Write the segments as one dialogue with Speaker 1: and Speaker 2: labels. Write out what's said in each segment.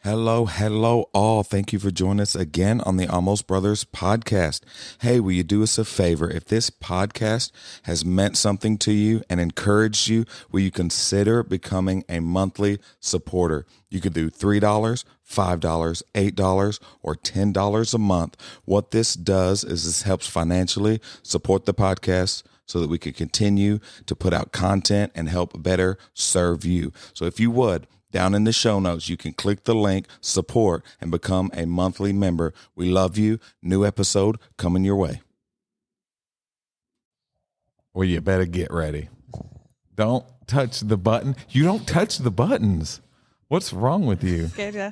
Speaker 1: Hello, all. Thank you for joining us again on the Almost Brothers podcast. Hey, will you do us a favor? If this podcast has meant something to you and encouraged you, will you consider becoming a monthly supporter? You could do $3, $5, $8, or $10 a month. What this does is this helps financially support the podcast so that we can continue to put out content and help better serve you. So if you would, down in the show notes, you can click the link, support, and become a monthly member. We love you. New episode coming your way.
Speaker 2: Well, you better get ready. Don't touch the button. You don't touch the buttons. What's wrong with you?
Speaker 3: Scared ya.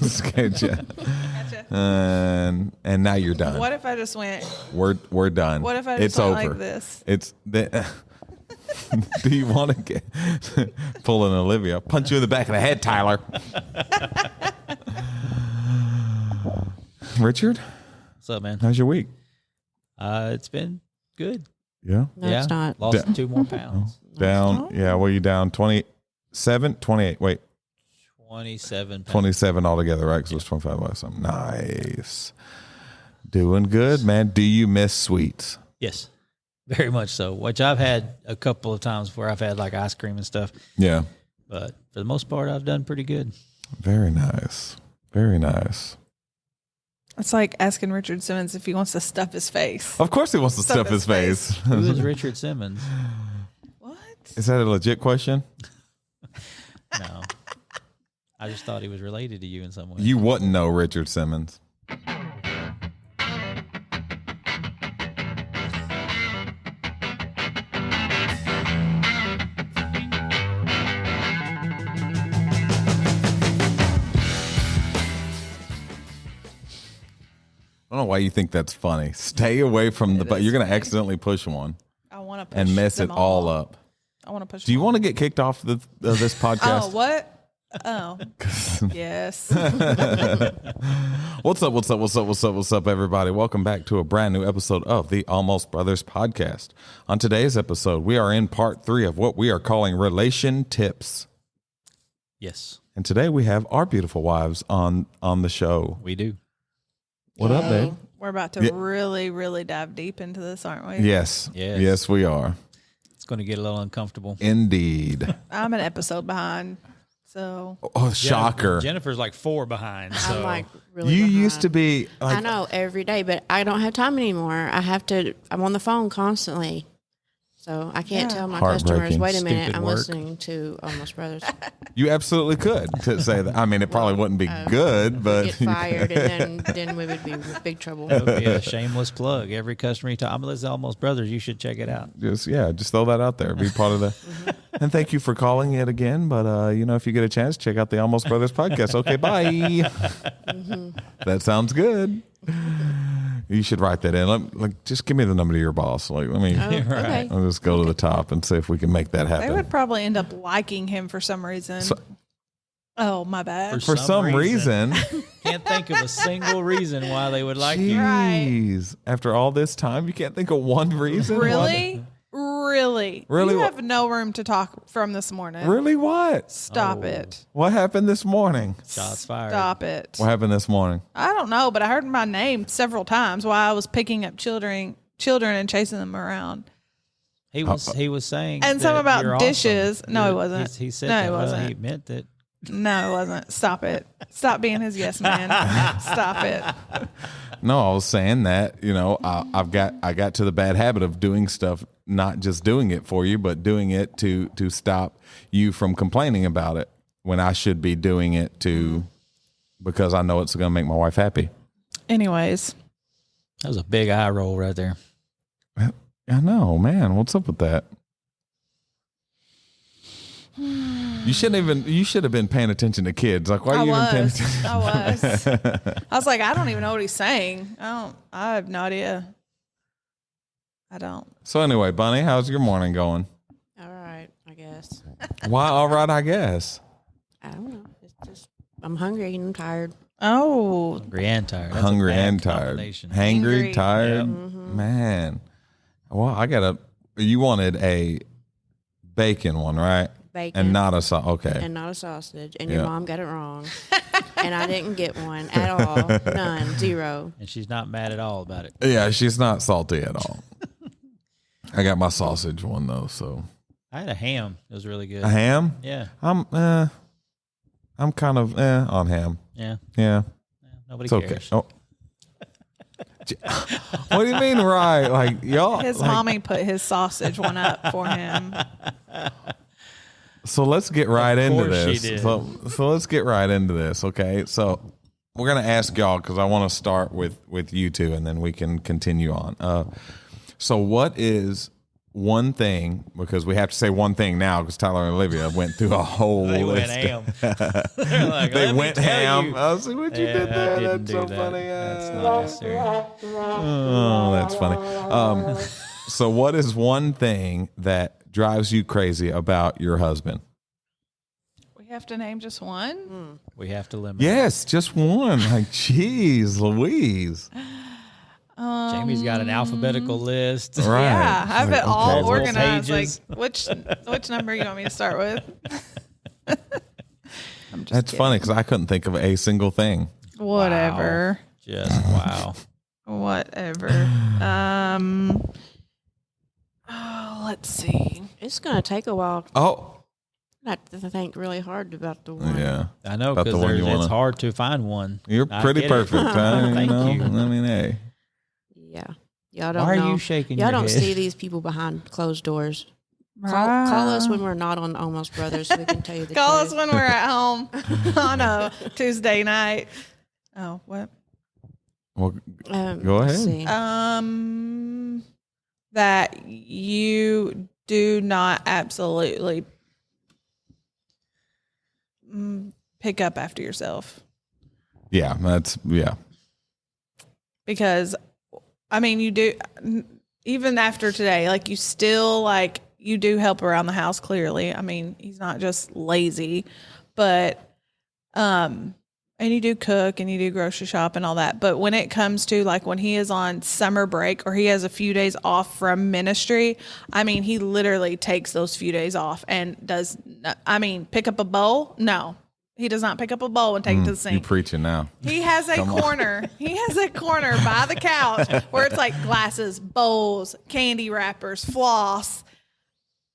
Speaker 2: Scared ya.
Speaker 3: Gotcha.
Speaker 2: And now you're done.
Speaker 3: What if I just went?
Speaker 2: We're done.
Speaker 3: What if I just went like this?
Speaker 2: It's the. Do you want to get pull an Olivia? Punch you in the back of the head, Tyler. Richard,
Speaker 4: What's up, man?
Speaker 2: how's your week?
Speaker 4: It's been good.
Speaker 2: Yeah.
Speaker 5: No, it's not.
Speaker 4: Lost 2 more pounds.
Speaker 2: Down. Yeah. Well, you down 27, 28. Wait,
Speaker 4: 27 pounds.
Speaker 2: 27 altogether, right? Because it was 25 last time. Nice. Doing good, man. Do you miss sweets?
Speaker 4: Yes, very much so. Which I've had a couple of times where I've had like ice cream and stuff.
Speaker 2: Yeah.
Speaker 4: But for the most part, I've done pretty good.
Speaker 2: Very nice. Very nice.
Speaker 3: It's like asking Richard Simmons if he wants to stuff his face.
Speaker 2: Of course he wants to stuff his face.
Speaker 4: Who is Richard Simmons?
Speaker 3: What?
Speaker 2: Is that a legit question?
Speaker 4: No. I just thought he was related to you in some way.
Speaker 2: You wouldn't know Richard Simmons. I don't know why you think that's funny. Stay away from the button. You're going to accidentally push one
Speaker 3: I want to push
Speaker 2: and mess it
Speaker 3: them
Speaker 2: all up.
Speaker 3: I want to push.
Speaker 2: Do you
Speaker 3: them
Speaker 2: want to get kicked off this podcast?
Speaker 3: Oh, what? Oh, yes.
Speaker 2: What's up, everybody? Welcome back to a brand new episode of the Almost Brothers podcast. On today's episode, we are in part 3 of what we are calling relation tips.
Speaker 4: Yes,
Speaker 2: And today we have our beautiful wives on the show.
Speaker 4: we do.
Speaker 2: What up, babe?
Speaker 3: We're about to really, really dive deep into this, aren't we?
Speaker 2: Yes.
Speaker 4: Yes.
Speaker 2: Yes, we are.
Speaker 4: It's going to get a little uncomfortable.
Speaker 2: Indeed.
Speaker 3: I'm an episode behind, so
Speaker 2: Oh, shocker.
Speaker 4: Jennifer's like 4 behind. So
Speaker 5: I'm like really
Speaker 2: You
Speaker 5: behind.
Speaker 2: used to be like,
Speaker 5: I know every day, but I don't have time anymore. I'm on the phone constantly. So I can't tell my
Speaker 2: Heartbreaking.
Speaker 5: customers, wait a minute,
Speaker 4: Stupid
Speaker 5: I'm
Speaker 4: work.
Speaker 5: listening to Almost Brothers.
Speaker 2: you absolutely could to say that. I mean, it probably wouldn't be good, but
Speaker 5: Get fired, and then we would be in big trouble.
Speaker 4: that would be a shameless plug. Every customer you talk, I'm listening to Almost Brothers. You should check it out.
Speaker 2: just throw that out there. Be part of the. And thank you for calling it again. But if you get a chance, check out the Almost Brothers podcast. Okay, bye. That sounds good. You should write that in. Just give me the number to your boss. Let me.
Speaker 5: Oh, okay.
Speaker 2: I'll just go to the top and see if we can make that happen.
Speaker 3: they would probably end up liking him for some reason. Oh, my bad.
Speaker 2: For some reason.
Speaker 4: Can't think of a single reason why they would like you.
Speaker 2: Jeez. After all this time, you can't think of one reason?
Speaker 3: Really? Really?
Speaker 2: Really?
Speaker 3: You have no room to talk from this morning.
Speaker 2: Really? What?
Speaker 3: Stop it.
Speaker 2: What happened this morning?
Speaker 4: Shots fired.
Speaker 3: Stop it.
Speaker 2: What happened this morning?
Speaker 3: I don't know, but I heard my name several times while I was picking up children and chasing them around.
Speaker 4: He was saying
Speaker 3: And some
Speaker 4: that
Speaker 3: about
Speaker 4: you're
Speaker 3: dishes.
Speaker 4: awesome.
Speaker 3: No,
Speaker 4: You're-
Speaker 3: it wasn't.
Speaker 4: He said
Speaker 3: No,
Speaker 4: that.
Speaker 3: it
Speaker 4: Well,
Speaker 3: wasn't.
Speaker 4: he meant that.
Speaker 3: No, it wasn't. Stop it. Stop being his yes man. Stop it.
Speaker 2: No, I was saying that, I got to the bad habit of doing stuff, not just doing it for you, but doing it to stop you from complaining about it when I should be doing it because I know it's going to make my wife happy.
Speaker 3: Anyways.
Speaker 4: That was a big eye roll right there.
Speaker 2: I know, man. What's up with that? You should have been paying attention to kids. Like, why are you even paying attention?
Speaker 3: I was. I was like, I don't even know what he's saying. I have no idea. I don't.
Speaker 2: So anyway, Bunny, how's your morning going?
Speaker 5: All right, I guess.
Speaker 2: Why? All right, I guess.
Speaker 5: I don't know. It's just I'm hungry and I'm tired.
Speaker 3: Oh,
Speaker 4: Hungry and tired. That's
Speaker 2: Hungry
Speaker 4: a bad
Speaker 2: and tired.
Speaker 4: combination.
Speaker 2: Hangry,
Speaker 3: Hangry.
Speaker 2: tired.
Speaker 4: Yep.
Speaker 2: Man. Well, you wanted a bacon one, right?
Speaker 5: bacon
Speaker 2: And not a sausage. Okay.
Speaker 5: and not a sausage. And
Speaker 2: Yeah.
Speaker 5: your mom got it wrong. And I didn't get one at all. None. Zero.
Speaker 4: And she's not mad at all about it.
Speaker 2: Yeah, she's not salty at all. I got my sausage one though, so
Speaker 4: I had a ham. It was really good.
Speaker 2: a ham.
Speaker 4: Yeah.
Speaker 2: I'm kind of on ham.
Speaker 4: Yeah.
Speaker 2: Yeah,
Speaker 4: Nobody
Speaker 2: it's okay.
Speaker 4: cares.
Speaker 2: Oh. What do you mean, right? Like y'all.
Speaker 3: His
Speaker 2: like,
Speaker 3: mommy put his sausage one up for him.
Speaker 2: So let's get right into
Speaker 4: course she
Speaker 2: this.
Speaker 4: did.
Speaker 2: So let's get right into this. Okay. So we're gonna ask y'all because I want to start with you two, and then we can continue on. So what is one thing? Because we have to say one thing now, because Tyler and Olivia went through a whole
Speaker 4: They went
Speaker 2: list.
Speaker 4: ham. They're like,
Speaker 2: They
Speaker 4: "Let me
Speaker 2: went
Speaker 4: tell
Speaker 2: ham.
Speaker 4: you."
Speaker 2: I was like, "What you
Speaker 4: Yeah,
Speaker 2: did
Speaker 4: I
Speaker 2: there?
Speaker 4: didn't
Speaker 2: That's
Speaker 4: do
Speaker 2: so
Speaker 4: that.
Speaker 2: funny."
Speaker 4: That's not necessary.
Speaker 2: Oh, that's funny. So what is one thing that drives you crazy about your husband?
Speaker 3: We have to name just one.
Speaker 4: We have to limit.
Speaker 2: Yes, just one. Like, geez, Louise.
Speaker 4: Jamie's got an alphabetical list.
Speaker 2: Right.
Speaker 3: Yeah, I have
Speaker 2: Like,
Speaker 3: it all
Speaker 2: okay,
Speaker 3: organized.
Speaker 4: pages.
Speaker 3: Like which number you want me to start with? I'm just
Speaker 2: That's
Speaker 3: kidding.
Speaker 2: funny because I couldn't think of a single thing.
Speaker 3: Whatever.
Speaker 4: Just wow.
Speaker 3: Whatever. Oh, let's see.
Speaker 5: It's going to take a while.
Speaker 2: Oh,
Speaker 5: I have to think really hard about the one.
Speaker 2: yeah.
Speaker 4: I know
Speaker 2: About the
Speaker 4: because
Speaker 2: one you
Speaker 4: it's
Speaker 2: wanna-
Speaker 4: hard to find one.
Speaker 2: You're
Speaker 4: I
Speaker 2: pretty
Speaker 4: get it.
Speaker 2: perfect. Huh?
Speaker 4: Thank you.
Speaker 2: I mean, hey.
Speaker 5: Yeah. Y'all don't
Speaker 4: Why are
Speaker 5: know.
Speaker 4: you shaking
Speaker 5: Y'all
Speaker 4: your
Speaker 5: don't
Speaker 4: head?
Speaker 5: see these people behind closed doors. Call us when we're not on Almost Brothers so we can tell you the
Speaker 3: Call
Speaker 5: truth.
Speaker 3: us when we're at home on a Tuesday night. Oh, what?
Speaker 2: Well,
Speaker 5: Um,
Speaker 2: Go
Speaker 5: let's
Speaker 2: ahead.
Speaker 5: see.
Speaker 3: That you do not absolutely pick up after yourself.
Speaker 2: yeah,
Speaker 3: Because I mean, you do, even after today, like you still like, you do help around the house. Clearly. I mean, he's not just lazy, but, and you do cook and you do grocery shop and all that. But when it comes to like when he is on summer break or he has a few days off from ministry, I mean, he literally takes those few days off and does, I mean, pick up a bowl. No, he does not pick up a bowl and take it to the
Speaker 2: you
Speaker 3: sink.
Speaker 2: preaching now.
Speaker 3: He has a corner. He has a corner by the couch where it's like glasses, bowls, candy wrappers, floss,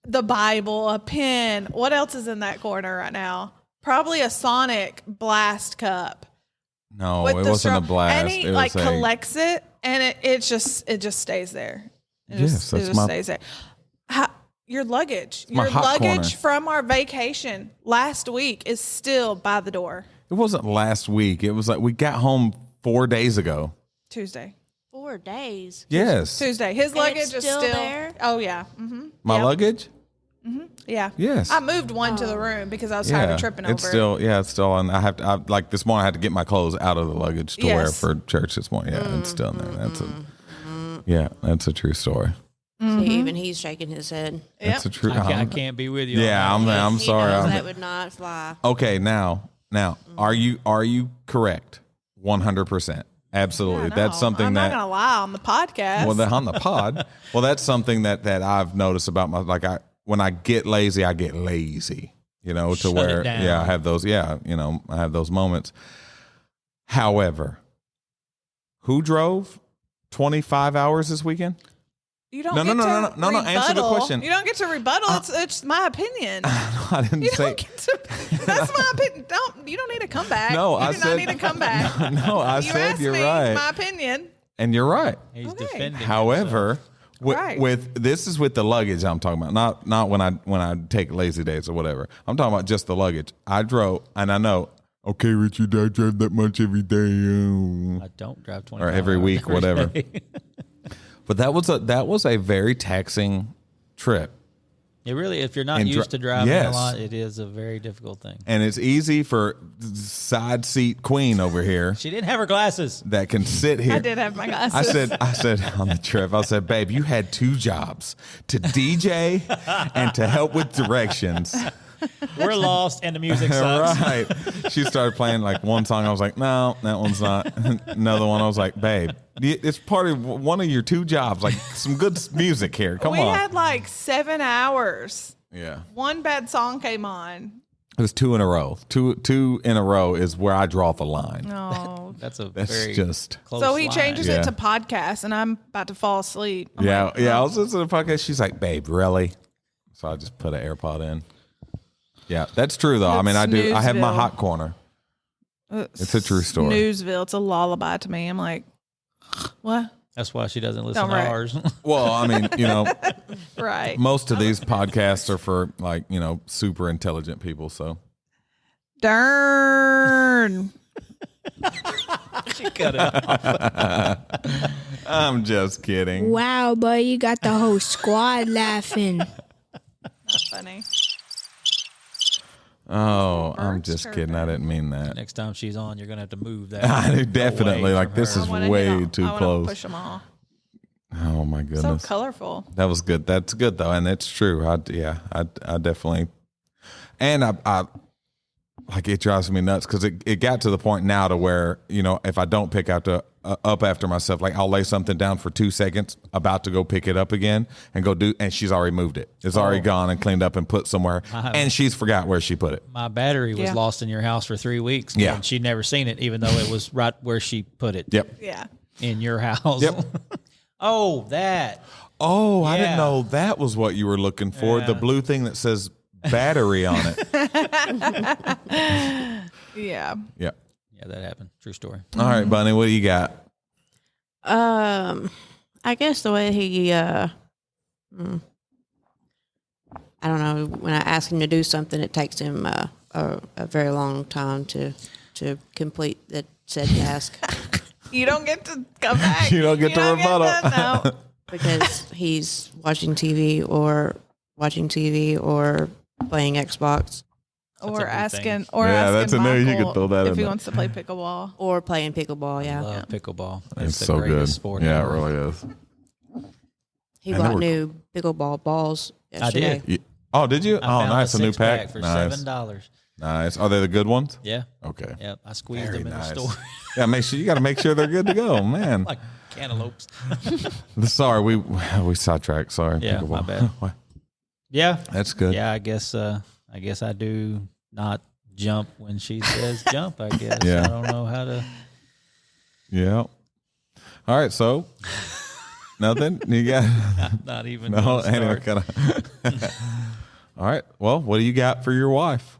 Speaker 3: the Bible, a pen. What else is in that corner right now? Probably a Sonic Blast cup.
Speaker 2: No,
Speaker 3: with
Speaker 2: it
Speaker 3: the
Speaker 2: wasn't a
Speaker 3: straw.
Speaker 2: blast.
Speaker 3: And he
Speaker 2: It
Speaker 3: like
Speaker 2: was
Speaker 3: collects it, and it just stays there.
Speaker 2: Yes, that's my-
Speaker 3: stays there. Your luggage,
Speaker 2: my
Speaker 3: your
Speaker 2: hot
Speaker 3: luggage
Speaker 2: corner.
Speaker 3: from our vacation last week is still by the door.
Speaker 2: It wasn't last week. It was like we got home 4 days ago.
Speaker 3: Tuesday.
Speaker 5: 4 days.
Speaker 2: Yes.
Speaker 3: Tuesday. His luggage
Speaker 5: it's
Speaker 3: is
Speaker 5: still
Speaker 3: still
Speaker 5: there?
Speaker 3: Oh yeah. Mm-hmm.
Speaker 2: My
Speaker 3: Yeah.
Speaker 2: luggage?
Speaker 3: Yeah.
Speaker 2: Yes.
Speaker 3: I moved one to the room because I was tired of tripping over
Speaker 2: it's still
Speaker 3: it.
Speaker 2: it's still on. like this morning I had to get my clothes out of the luggage to wear
Speaker 3: Yes.
Speaker 2: for church this morning. Yeah, it's still in there. That's a true story.
Speaker 5: See, even he's shaking his head.
Speaker 2: That's a true.
Speaker 4: I can't be with you. on
Speaker 2: Yeah,
Speaker 4: that.
Speaker 2: I'm
Speaker 5: He
Speaker 2: sorry.
Speaker 5: knows
Speaker 2: I'm-
Speaker 5: that would not fly.
Speaker 2: okay, now, are you correct? 100%. Absolutely.
Speaker 3: No,
Speaker 2: That's something
Speaker 3: I'm
Speaker 2: that.
Speaker 3: not gonna lie on the podcast.
Speaker 2: Well, on the pod. Well, that's something that I've noticed about when I get lazy, I get lazy. You know, to
Speaker 4: Shut
Speaker 2: where
Speaker 4: it down.
Speaker 2: I have those. Yeah, I have those moments. However, who drove 25 hours this weekend?
Speaker 3: you don't
Speaker 2: No,
Speaker 3: get
Speaker 2: no,
Speaker 3: to
Speaker 2: no, no, no, answer the
Speaker 3: rebuttal.
Speaker 2: question.
Speaker 3: You don't get to rebuttal. It's my opinion.
Speaker 2: I didn't
Speaker 3: You
Speaker 2: say.
Speaker 3: don't get to. That's my opinion. You don't need to come back.
Speaker 2: No,
Speaker 3: you
Speaker 2: I
Speaker 3: do
Speaker 2: said-
Speaker 3: not need to come back.
Speaker 2: No, I
Speaker 3: you
Speaker 2: said
Speaker 3: asked
Speaker 2: you're
Speaker 3: me
Speaker 2: right,
Speaker 3: my opinion.
Speaker 2: and you're right.
Speaker 4: He's
Speaker 3: Okay.
Speaker 4: defending.
Speaker 2: However,
Speaker 3: Right.
Speaker 2: with this is with the luggage I'm talking about, not when I take lazy days or whatever. I'm talking about just the luggage. I drove, and I know. Okay, Richard, I drive that much every day,
Speaker 4: himself. I don't drive 20
Speaker 2: or every week, whatever. But that was a very taxing trip,
Speaker 4: It really, if you're not
Speaker 2: And
Speaker 4: used to driving
Speaker 2: yes.
Speaker 4: a lot, it is a very difficult thing.
Speaker 2: and it's easy for side seat queen over here
Speaker 4: She didn't have her glasses.
Speaker 2: that can sit here.
Speaker 3: I did have my glasses.
Speaker 2: I said on the trip, I said, babe, you had 2 jobs, to DJ and to help with directions.
Speaker 4: We're lost, and the music sucks.
Speaker 2: Right. She started playing like one song. I was like, no, that one's not. Another one. I was like, babe, it's part of one of your 2 jobs. Like some good music here. Come
Speaker 3: we
Speaker 2: on.
Speaker 3: had like 7 hours
Speaker 2: Yeah.
Speaker 3: one bad song came on.
Speaker 2: It was 2 in a row. Two in a row is where I draw the line.
Speaker 3: No.
Speaker 4: That's
Speaker 2: That's
Speaker 4: very
Speaker 2: just.
Speaker 4: close
Speaker 3: So he
Speaker 4: line.
Speaker 3: changes
Speaker 2: Yeah.
Speaker 3: it to podcast, and I'm about to fall asleep. I'm
Speaker 2: Yeah,
Speaker 3: like,
Speaker 2: yeah. I
Speaker 3: oh.
Speaker 2: was listening to the podcast. She's like, "Babe, really?" So I just put an AirPod in. Yeah, that's true though. I mean, I do. I have my
Speaker 3: Snoozeville.
Speaker 2: hot corner. It's a true story.
Speaker 3: Snoozeville. It's a lullaby to me. I'm like, what?
Speaker 4: That's why she doesn't listen
Speaker 3: Don't
Speaker 4: to
Speaker 3: wreck.
Speaker 4: ours.
Speaker 2: Well, I mean,
Speaker 3: Right.
Speaker 2: most of these podcasts are for like super intelligent people. So
Speaker 3: Darn.
Speaker 4: She cut it off.
Speaker 2: I'm just kidding.
Speaker 6: Wow, boy, you got the whole squad laughing.
Speaker 3: That's funny.
Speaker 2: Oh, I'm
Speaker 3: Birds
Speaker 2: just kidding. I
Speaker 3: chirping.
Speaker 2: didn't mean that.
Speaker 4: Next time she's on, you're gonna have to move that.
Speaker 2: I do definitely
Speaker 4: away
Speaker 2: like
Speaker 4: from
Speaker 2: this
Speaker 4: her.
Speaker 2: is
Speaker 3: I wanna
Speaker 2: way
Speaker 3: hit on-
Speaker 2: too
Speaker 3: I wanna
Speaker 2: close.
Speaker 3: Push them all.
Speaker 2: Oh my
Speaker 3: So
Speaker 2: goodness.
Speaker 3: colorful.
Speaker 2: That was good. That's good though, and it's true. I definitely, and I like it drives me nuts because it got to the point now to where if I don't pick up after myself, like I'll lay something down for 2 seconds, about to go pick it up again and go do, and she's already moved it. It's already gone and cleaned up and put somewhere, and she's forgot where she put it.
Speaker 4: My battery was
Speaker 3: Yeah.
Speaker 4: lost in your house for 3 weeks.
Speaker 2: Yeah.
Speaker 4: And she'd never seen it, even though it was right where she put it.
Speaker 2: Yep.
Speaker 3: Yeah.
Speaker 4: In your house.
Speaker 2: Yep.
Speaker 4: Oh, that.
Speaker 2: Oh, I didn't
Speaker 4: Yeah.
Speaker 2: know that was what you were looking for.
Speaker 4: Yeah.
Speaker 2: The blue thing that says battery on it.
Speaker 3: Yeah.
Speaker 2: Yeah.
Speaker 4: Yeah, that happened. True story.
Speaker 2: All right, Bunny, what do you got?
Speaker 5: I guess the way he, I don't know. When I ask him to do something, it takes him a very long time to complete that said task
Speaker 3: You don't get to come back.
Speaker 2: You don't get to rebuttal.
Speaker 3: No.
Speaker 5: because he's watching TV or playing Xbox
Speaker 4: That's a
Speaker 3: Or
Speaker 4: new
Speaker 3: asking,
Speaker 4: thing.
Speaker 3: or
Speaker 2: Yeah,
Speaker 3: asking
Speaker 2: that's a new- you
Speaker 3: Michael
Speaker 2: could throw that
Speaker 3: if
Speaker 2: in
Speaker 3: he
Speaker 2: there.
Speaker 3: wants to play pickleball.
Speaker 5: or playing pickleball. Yeah,
Speaker 4: Love pickleball.
Speaker 2: It's
Speaker 4: the
Speaker 2: so good.
Speaker 4: greatest sport
Speaker 2: Yeah, it
Speaker 4: ever.
Speaker 2: really is.
Speaker 5: he
Speaker 2: And they
Speaker 5: bought
Speaker 2: were-
Speaker 5: new pickleball balls yesterday.
Speaker 4: did.
Speaker 2: Yeah. Oh, did you?
Speaker 4: I
Speaker 2: Oh,
Speaker 4: found
Speaker 2: nice. A new
Speaker 4: six-pack
Speaker 2: pack.
Speaker 4: for
Speaker 2: Nice.
Speaker 4: $7.
Speaker 2: Nice. Are they the good ones?
Speaker 4: Yeah.
Speaker 2: Okay.
Speaker 4: Yeah. I squeezed
Speaker 2: Very
Speaker 4: them in
Speaker 2: nice.
Speaker 4: the store
Speaker 2: Yeah, make sure you got to make sure they're good to go, man.
Speaker 4: like cantaloupes.
Speaker 2: Sorry, we sidetracked. Sorry.
Speaker 4: Yeah,
Speaker 2: Pickleball.
Speaker 4: my bad.
Speaker 2: What?
Speaker 4: Yeah.
Speaker 2: That's good.
Speaker 4: Yeah, I guess I do not jump when she says jump, I guess.
Speaker 2: Yeah.
Speaker 4: I don't know how to.
Speaker 2: Yeah. All right. So nothing. You got
Speaker 4: Not even.
Speaker 2: no.
Speaker 4: gonna
Speaker 2: Anyway,
Speaker 4: start.
Speaker 2: kind of. All right. Well, what do you got for your wife?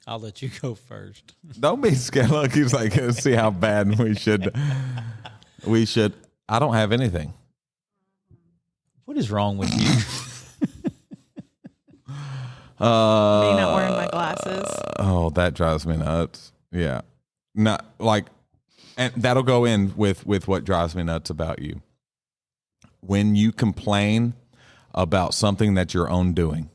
Speaker 4: I'll let you go first.
Speaker 2: Don't be scared. Look, he's like, let's see how bad we should. We should. I don't have anything.
Speaker 4: What is wrong with you?
Speaker 3: Me not wearing my glasses.
Speaker 2: Oh, that drives me nuts. Yeah. Not like, and that'll go in with what drives me nuts about you. When you complain about something that you're own doing.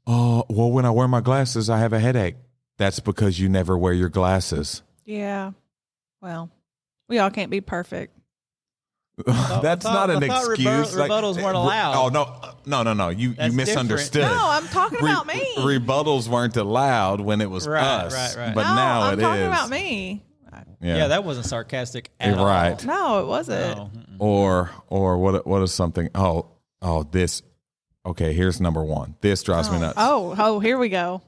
Speaker 2: Oh, well, when I wear my glasses, I have a headache. That's because you never wear your glasses.
Speaker 3: Yeah. Well, we all can't be perfect.
Speaker 2: That's not an
Speaker 4: I thought
Speaker 2: excuse.
Speaker 4: rebuttals weren't allowed.
Speaker 2: Oh, no. You
Speaker 4: That's
Speaker 2: misunderstood.
Speaker 3: No, I'm talking about me.
Speaker 2: Rebuttals weren't allowed when it was
Speaker 4: Right,
Speaker 2: us.
Speaker 4: right.
Speaker 2: But
Speaker 3: no,
Speaker 2: now
Speaker 3: I'm
Speaker 2: it
Speaker 3: talking
Speaker 2: is.
Speaker 3: about me.
Speaker 4: Yeah, that wasn't sarcastic at all.
Speaker 2: Right.
Speaker 3: No, it wasn't.
Speaker 4: No.
Speaker 2: Or what is something? Oh, this. Okay, here's number one. This drives me nuts.
Speaker 3: Oh, here we go.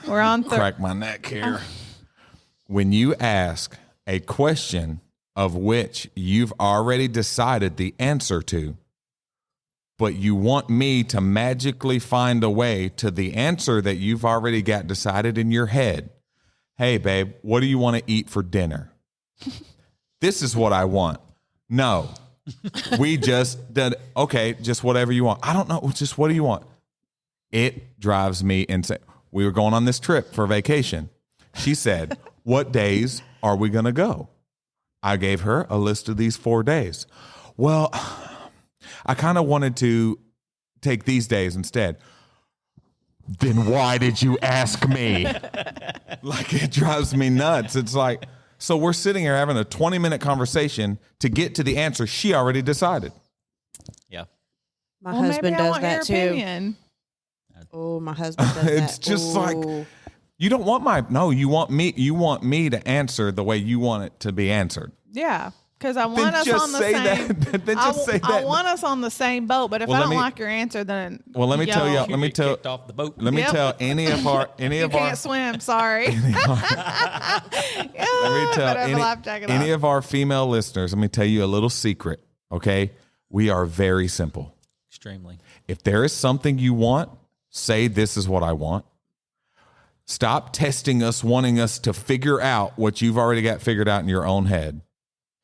Speaker 3: We're on
Speaker 2: Crack my neck here. When you ask a question of which you've already decided the answer to, but you want me to magically find a way to the answer that you've already got decided in your head. Hey, babe, what do you want to eat for dinner? This is what I want. No. We just did, okay, just whatever you want. I don't know, just what do you want? It drives me insane. We were going on this trip for vacation. She said, what days are we going to go? I gave her a list of these 4 days. Well, I kind of wanted to take these days instead. Then why did you ask me? Like, it drives me nuts. It's like, so we're sitting here having a 20-minute conversation to get to the answer she already decided.
Speaker 4: Yeah.
Speaker 5: My
Speaker 3: Well,
Speaker 5: husband
Speaker 3: maybe I
Speaker 5: does
Speaker 3: want
Speaker 5: that
Speaker 3: your
Speaker 5: too.
Speaker 3: opinion.
Speaker 5: Oh, my husband does that.
Speaker 2: It's just like,
Speaker 5: Ooh.
Speaker 2: you don't want you want me to answer the way you want it to be answered.
Speaker 3: Yeah. because I want us
Speaker 2: just
Speaker 3: on the
Speaker 2: say
Speaker 3: same.
Speaker 2: that. Then just say
Speaker 3: I
Speaker 2: that.
Speaker 3: want us on the same boat. But if
Speaker 2: Well,
Speaker 3: I
Speaker 2: let
Speaker 3: don't
Speaker 2: me-
Speaker 3: like your answer, then
Speaker 2: Well, let me tell y'all. Let me
Speaker 4: Get
Speaker 2: tell.
Speaker 4: kicked off the boat.
Speaker 2: Let me
Speaker 3: Yep.
Speaker 2: tell any of our
Speaker 3: You can't swim. Sorry.
Speaker 2: Let me tell
Speaker 3: Better have a life jacket
Speaker 2: any
Speaker 3: on.
Speaker 2: of our female listeners. Let me tell you a little secret. Okay, we are very simple.
Speaker 4: Extremely.
Speaker 2: If there is something you want, say this is what I want. Stop testing us, wanting us to figure out what you've already got figured out in your own head.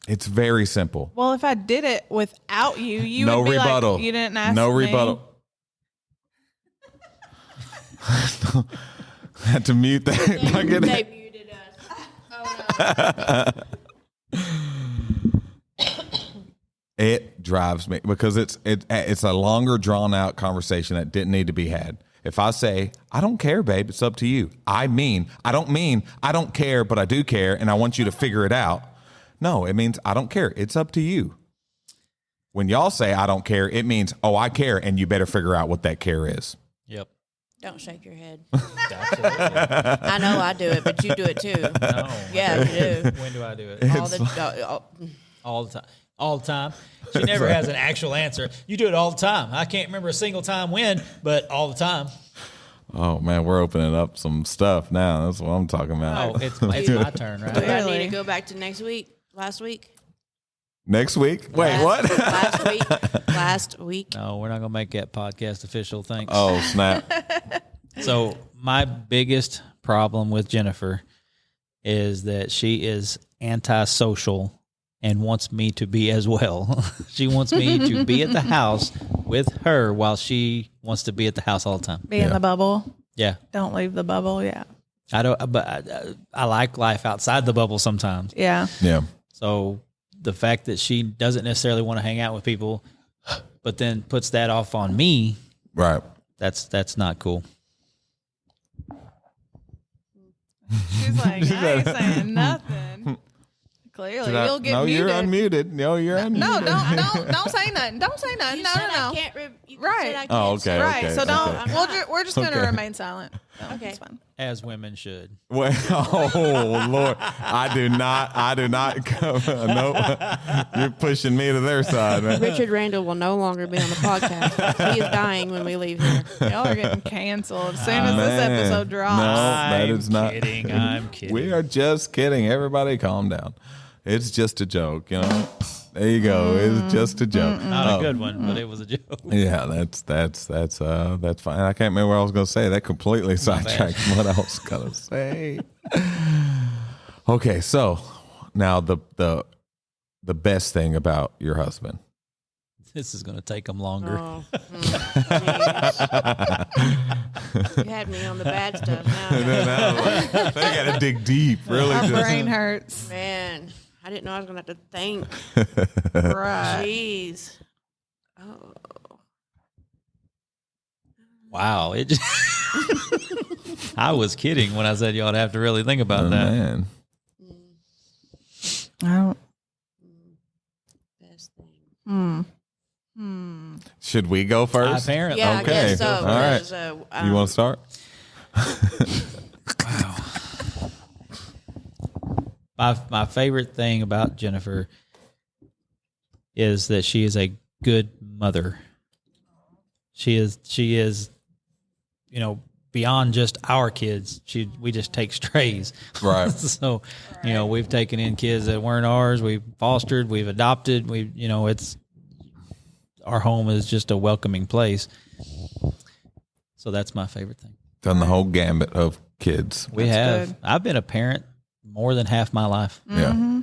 Speaker 2: It's very simple.
Speaker 3: Well, if I did it without you, you
Speaker 2: No
Speaker 3: would be
Speaker 2: rebuttal.
Speaker 3: like, you didn't ask
Speaker 2: No
Speaker 3: me.
Speaker 2: rebuttal. I had to mute that. I get
Speaker 5: They
Speaker 2: it.
Speaker 5: muted us.
Speaker 2: It drives me because it's a longer drawn out conversation that didn't need to be had. If I say, I don't care, babe, it's up to you. I don't care, but I do care, and I want you to figure it out. No, it means I don't care. It's up to you. When y'all say I don't care, it means, oh, I care, and you better figure out what that care is.
Speaker 4: Yep.
Speaker 5: Don't shake your head.
Speaker 4: Absolutely.
Speaker 5: I know I do it, but you do it too.
Speaker 4: No.
Speaker 5: Yeah, you do.
Speaker 4: When do I do it?
Speaker 5: All the
Speaker 4: All the time. All the time. She never has an actual answer. You do it all the time. I can't remember a single time when, but all the time.
Speaker 2: Oh, man, we're opening up some stuff now. That's what I'm talking
Speaker 4: Oh,
Speaker 2: about.
Speaker 4: it's my turn,
Speaker 5: do
Speaker 4: right?
Speaker 5: I need
Speaker 3: Really?
Speaker 5: to go back to last week?
Speaker 2: Next week? Wait, what?
Speaker 5: Last week.
Speaker 4: No, we're not going to make that podcast official. Thanks.
Speaker 2: Oh, snap.
Speaker 4: So my biggest problem with Jennifer is that she is antisocial and wants me to be as well. She wants me to be at the house with her while she wants to be at the house all the time.
Speaker 3: Be in the bubble.
Speaker 4: Yeah.
Speaker 3: Don't leave the bubble. Yeah.
Speaker 4: I like life outside the bubble sometimes.
Speaker 3: Yeah.
Speaker 2: Yeah.
Speaker 4: So the fact that she doesn't necessarily want to hang out with people, but then puts that off on me,
Speaker 2: Right.
Speaker 4: that's not cool.
Speaker 3: She's like, I ain't saying nothing. Clearly, you'll get
Speaker 2: no,
Speaker 3: muted.
Speaker 2: you're unmuted. No, you're unmuted.
Speaker 3: No, don't say nothing. Don't say nothing.
Speaker 5: You
Speaker 3: No,
Speaker 5: said
Speaker 3: no,
Speaker 5: I
Speaker 3: no.
Speaker 5: can't you
Speaker 3: Right.
Speaker 5: said I can't
Speaker 2: Oh, okay.
Speaker 5: say-
Speaker 3: Right. So don't.
Speaker 2: okay.
Speaker 3: We're just going to
Speaker 2: Okay.
Speaker 3: remain silent. No,
Speaker 5: Okay.
Speaker 3: it's fine.
Speaker 4: As women should.
Speaker 2: Well, oh Lord, I do not come. No, you're pushing me to their side, man.
Speaker 5: Richard Randall will no longer be on the podcast. He is dying when we leave here.
Speaker 3: Y'all are getting canceled as soon as this
Speaker 2: Man.
Speaker 3: episode drops.
Speaker 2: No, that
Speaker 4: I'm
Speaker 2: is not.
Speaker 4: kidding. I'm kidding.
Speaker 2: We are just kidding. Everybody, calm down. It's just a joke, you know. There you go. It's just a joke.
Speaker 4: Not a good one, but it was a joke.
Speaker 2: Yeah, that's fine. I can't remember what I was going to say. That completely sidetracked what I was going to say. Okay, so now the best thing about your husband.
Speaker 4: This is going to take them longer.
Speaker 5: Oh, jeez. You had me on the bad stuff now.
Speaker 2: They got to dig deep, really.
Speaker 3: My
Speaker 2: just-
Speaker 3: brain hurts.
Speaker 5: Man, I didn't know I was going to have to think.
Speaker 3: Right.
Speaker 5: Jeez. Oh.
Speaker 4: Wow. It just I was kidding when I said y'all would have to really think about
Speaker 2: Oh,
Speaker 4: that.
Speaker 2: man.
Speaker 3: I don't.
Speaker 5: Best thing.
Speaker 2: Should we go first?
Speaker 4: Apparently.
Speaker 5: Yeah,
Speaker 2: Okay.
Speaker 5: I guess so.
Speaker 2: All right.
Speaker 5: because,
Speaker 2: You want to start?
Speaker 4: My favorite thing about Jennifer is that she is a good mother. She is, you know, beyond just our kids. We just take strays.
Speaker 2: Right.
Speaker 4: So, you know, we've taken in kids that weren't ours. We've fostered, we've adopted. Our home is just a welcoming place. So that's my favorite thing.
Speaker 2: Done the whole gambit of kids.
Speaker 4: We
Speaker 3: That's
Speaker 4: have.
Speaker 3: good.
Speaker 4: I've been a parent more than half my life.
Speaker 2: Yeah.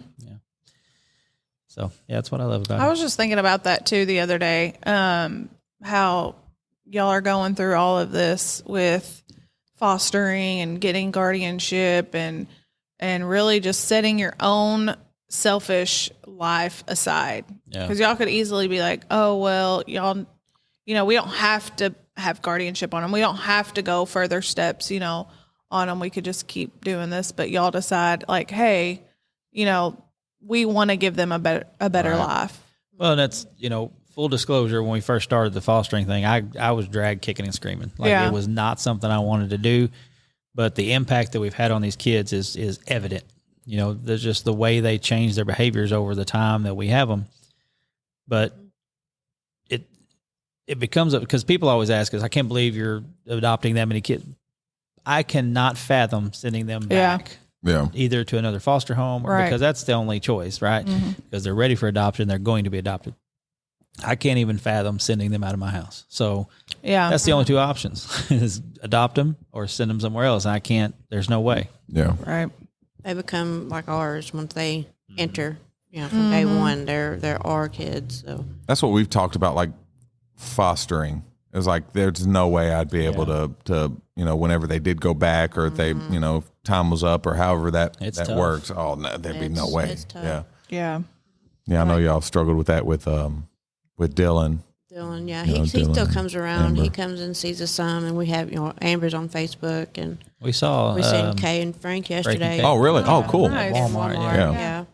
Speaker 4: So yeah, that's what I love about
Speaker 3: I
Speaker 4: it.
Speaker 3: was just thinking about that too the other day. How y'all are going through all of this with fostering and getting guardianship and really just setting your own selfish life aside.
Speaker 4: Yeah.
Speaker 3: Because y'all could easily be like, oh, well, y'all, we don't have to have guardianship on them. We don't have to go further steps, on them. We could just keep doing this. But y'all decide like, hey, we want to give them a better
Speaker 2: Right.
Speaker 3: life.
Speaker 4: Well, and that's, full disclosure, when we first started the fostering thing, I was dragged kicking and screaming. Like
Speaker 3: Yeah.
Speaker 4: it was not something I wanted to do, but the impact that we've had on these kids is evident. there's just the way they change their behaviors over the time that we have them. But it becomes because people always ask us, I can't believe you're adopting that many kids. I cannot fathom sending them back.
Speaker 2: Yeah.
Speaker 4: Either to another foster home or because that's the only choice, right? Because they're ready for adoption. They're going to be adopted. I can't even fathom sending them out of my house. So that's the only two options is adopt them or send them somewhere else. And I can't, there's no way.
Speaker 2: Yeah.
Speaker 3: Right.
Speaker 5: They become like ours once they enter, from day one, they're our kids. So
Speaker 2: That's what we've talked about, like fostering. It's like there's no way I'd be able to whenever they did go back or if they time was up or however that
Speaker 4: tough.
Speaker 2: works. Oh no, there'd be no way.
Speaker 5: It's tough.
Speaker 3: Yeah.
Speaker 2: Yeah, I know y'all struggled with that with Dylan.
Speaker 5: Dylan, yeah,
Speaker 2: You know,
Speaker 5: he still
Speaker 2: Dylan,
Speaker 5: comes around.
Speaker 2: Amber.
Speaker 5: He comes and sees us some, and we have Amber's on Facebook, and
Speaker 4: We saw
Speaker 5: we seen Kay and Frank yesterday.
Speaker 4: Kay.
Speaker 2: Oh really? Oh cool.
Speaker 3: Nice.
Speaker 5: At
Speaker 4: Walmart,
Speaker 2: yeah.
Speaker 5: yeah.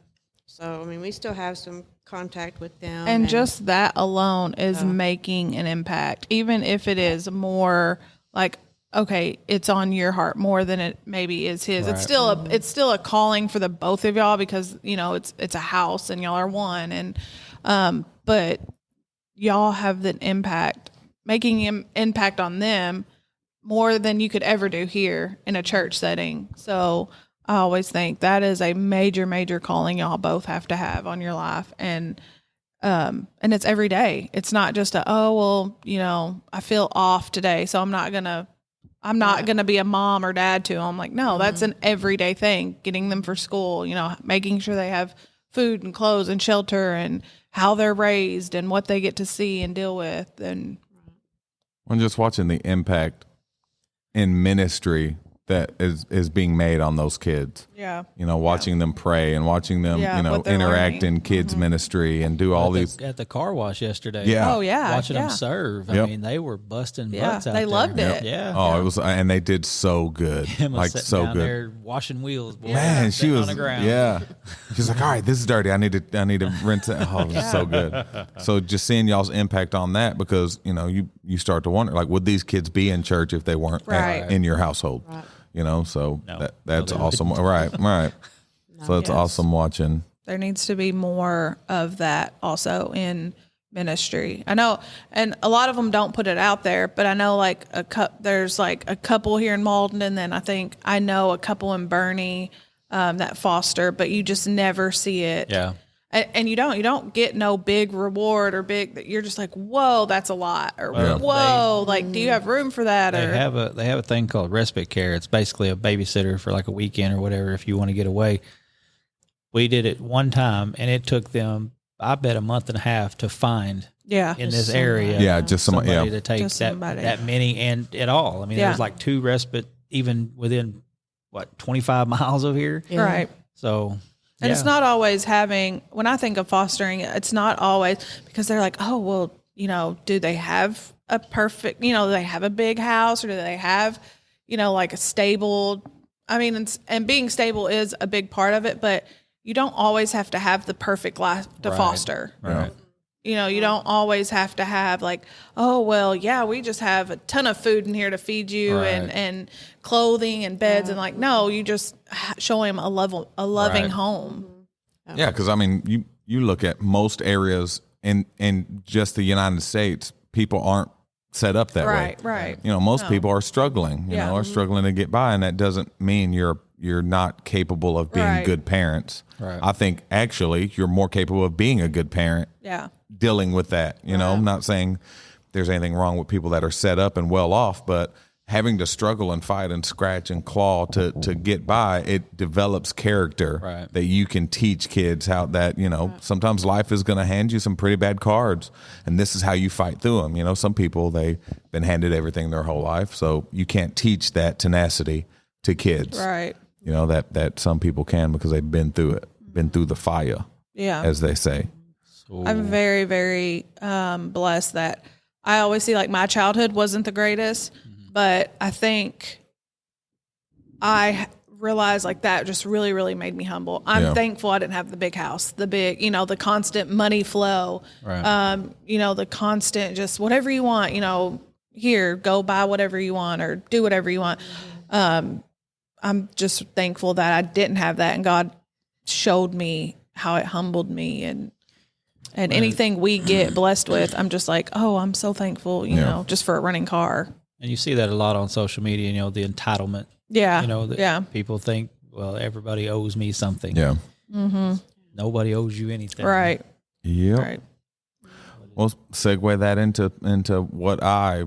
Speaker 5: So I mean, we still have some contact with them,
Speaker 3: And just that alone is making an impact, even if it is more like, okay, it's on your heart more than it maybe is his.
Speaker 4: Right.
Speaker 3: It's still a calling for the both of y'all because it's a house and y'all are one, and but y'all have the impact, making impact on them more than you could ever do here in a church setting. So I always think that is a major, major calling y'all both have to have on your life. And it's every day. It's not just I feel off today, so I'm not gonna be a mom or dad to them. Like, no, that's an everyday thing. Getting them for school, making sure they have food and clothes and shelter and how they're raised and what they get to see and deal with. And
Speaker 2: I'm just watching the impact in ministry that is being made on those kids.
Speaker 3: yeah,
Speaker 2: Watching them pray and watching them,
Speaker 3: what they're
Speaker 2: interact
Speaker 3: learning.
Speaker 2: in kids ministry and do all these.
Speaker 4: at the car wash yesterday.
Speaker 2: Yeah.
Speaker 3: oh yeah,
Speaker 4: Watching
Speaker 3: yeah.
Speaker 4: them serve.
Speaker 2: Yep.
Speaker 4: I mean, they were busting
Speaker 3: Yeah,
Speaker 4: butts out
Speaker 3: they
Speaker 4: there.
Speaker 3: loved it.
Speaker 4: Yeah.
Speaker 2: Oh, it was, and they did so good,
Speaker 4: Him
Speaker 2: like
Speaker 4: sitting
Speaker 2: so
Speaker 4: down
Speaker 2: good.
Speaker 4: there washing wheels. Boy,
Speaker 2: Man, she
Speaker 4: sitting
Speaker 2: was
Speaker 4: on the ground.
Speaker 2: yeah. She's like, all right, this is dirty. I need to rinse it. Oh, it was so good. So just seeing y'all's impact on that, because you start to wonder, like, would these kids be in church if they weren't
Speaker 3: Right.
Speaker 2: in your household? So
Speaker 4: No.
Speaker 2: that's
Speaker 4: No, they
Speaker 2: awesome. Right. So it's
Speaker 3: Yes.
Speaker 2: awesome watching.
Speaker 3: There needs to be more of that also in ministry. I know, and a lot of them don't put it out there, but I know like there's like a couple here in Malden, and then I know a couple in Bernie that foster, but you just never see it.
Speaker 4: Yeah.
Speaker 3: And you don't get no big reward or big. You're just like, whoa, that's a lot, or
Speaker 4: Well,
Speaker 3: whoa, like, do you have room for that?
Speaker 4: They
Speaker 3: Or
Speaker 4: have a thing called respite care. It's basically a babysitter for like a weekend or whatever if you want to get away. We did it one time, and it took them, I bet, a month and a half to find
Speaker 3: yeah,
Speaker 4: in this area.
Speaker 2: Yeah, just
Speaker 4: somebody
Speaker 2: yeah.
Speaker 4: to take
Speaker 3: Just somebody.
Speaker 4: that many and at all. I mean,
Speaker 3: Yeah.
Speaker 4: there's like 2 respite even within 25 miles of here.
Speaker 5: Yeah.
Speaker 3: right.
Speaker 4: So,
Speaker 3: And it's not always when I think of fostering, it's not always because they're like, oh, well, do they have a perfect, do they have a big house, or do they have, like a stable, and being stable is a big part of it, but you don't always have to have the perfect life to
Speaker 4: Right.
Speaker 3: foster.
Speaker 4: right.
Speaker 3: You don't always have to have like, oh, well, yeah, we just have a ton of food in here to feed you
Speaker 4: Right.
Speaker 3: and clothing and beds. And like, no, you just show him a loving
Speaker 4: Right.
Speaker 3: home.
Speaker 2: Yeah, because you look at most areas in just the United States, people aren't set up that way.
Speaker 3: Right.
Speaker 2: Most people are struggling.
Speaker 3: Yeah.
Speaker 2: Are struggling to get by, and that doesn't mean you're not capable of being
Speaker 3: Right.
Speaker 2: good parents.
Speaker 4: Right.
Speaker 2: I think actually you're more capable of being a good parent,
Speaker 3: Yeah.
Speaker 2: dealing with that. I'm not saying there's anything wrong with people that are set up and well off, but having to struggle and fight and scratch and claw to get by, it develops character
Speaker 4: Right.
Speaker 2: that you can teach kids how that, sometimes life is going to hand you some pretty bad cards, and this is how you fight through them. Some people, they've been handed everything their whole life, so you can't teach that tenacity to kids.
Speaker 3: Right.
Speaker 2: That some people can because they've been through it, been through the fire,
Speaker 3: Yeah.
Speaker 2: as they say.
Speaker 3: I'm very, very blessed that I always see like my childhood wasn't the greatest, but I think I realized like that just really, really made me humble. I'm
Speaker 2: Yeah.
Speaker 3: thankful I didn't have the big house, the big, the constant money flow,
Speaker 4: Right.
Speaker 3: the constant just whatever you want, here, go buy whatever you want or do whatever you want. I'm just thankful that I didn't have that, and God showed me how it humbled me, and anything we get blessed with, I'm just like, oh, I'm so thankful, you know, just for a running car.
Speaker 4: And you see that a lot on social media, you know, the entitlement.
Speaker 3: Yeah.
Speaker 4: You know, that people think, well, everybody owes me something.
Speaker 2: Yeah.
Speaker 3: Mm-hmm.
Speaker 4: Nobody owes you anything.
Speaker 3: Right.
Speaker 2: Yep.
Speaker 3: Right.
Speaker 2: Well, segue that into what I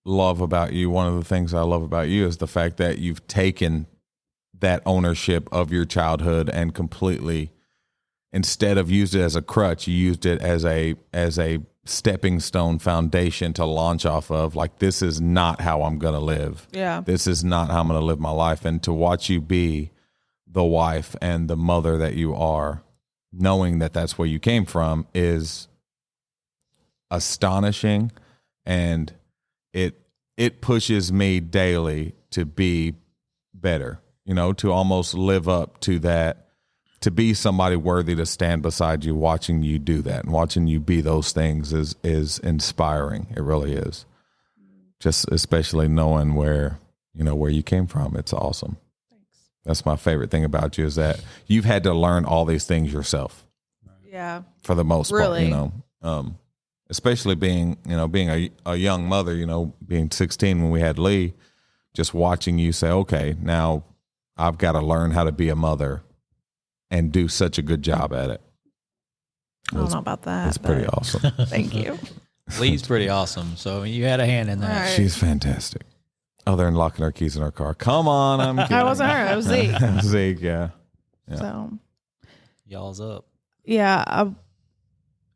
Speaker 2: love about you. One of the things I love about you is the fact that you've taken that ownership of your childhood and completely, instead of used it as a crutch, you used it as a stepping stone foundation to launch off of. Like, this is not how I'm going to live.
Speaker 3: Yeah.
Speaker 2: This is not how I'm going to live my life. And to watch you be the wife and the mother that you are, knowing that that's where you came from, is astonishing, and it pushes me daily to be better, you know, to almost live up to that, to be somebody worthy to stand beside you, watching you do that and watching you be those things is inspiring. It really is. Just especially knowing where you came from. It's awesome.
Speaker 3: Thanks.
Speaker 2: That's my favorite thing about you, is that you've had to learn all these things yourself.
Speaker 3: Yeah.
Speaker 2: For the most
Speaker 3: Really?
Speaker 2: part, especially being a young mother, being 16 when we had Lee, just watching you say, okay, now I've got to learn how to be a mother and do such a good job at it.
Speaker 3: I don't know about that.
Speaker 2: It's pretty awesome.
Speaker 3: Thank you.
Speaker 4: Lee's pretty awesome. So you had a hand in that.
Speaker 3: Right.
Speaker 2: She's fantastic. Other than locking our keys in our car. Come on, I'm kidding.
Speaker 3: I wasn't her. It was Zeke.
Speaker 2: Zeke, yeah.
Speaker 3: So,
Speaker 4: Y'all's up.
Speaker 3: yeah.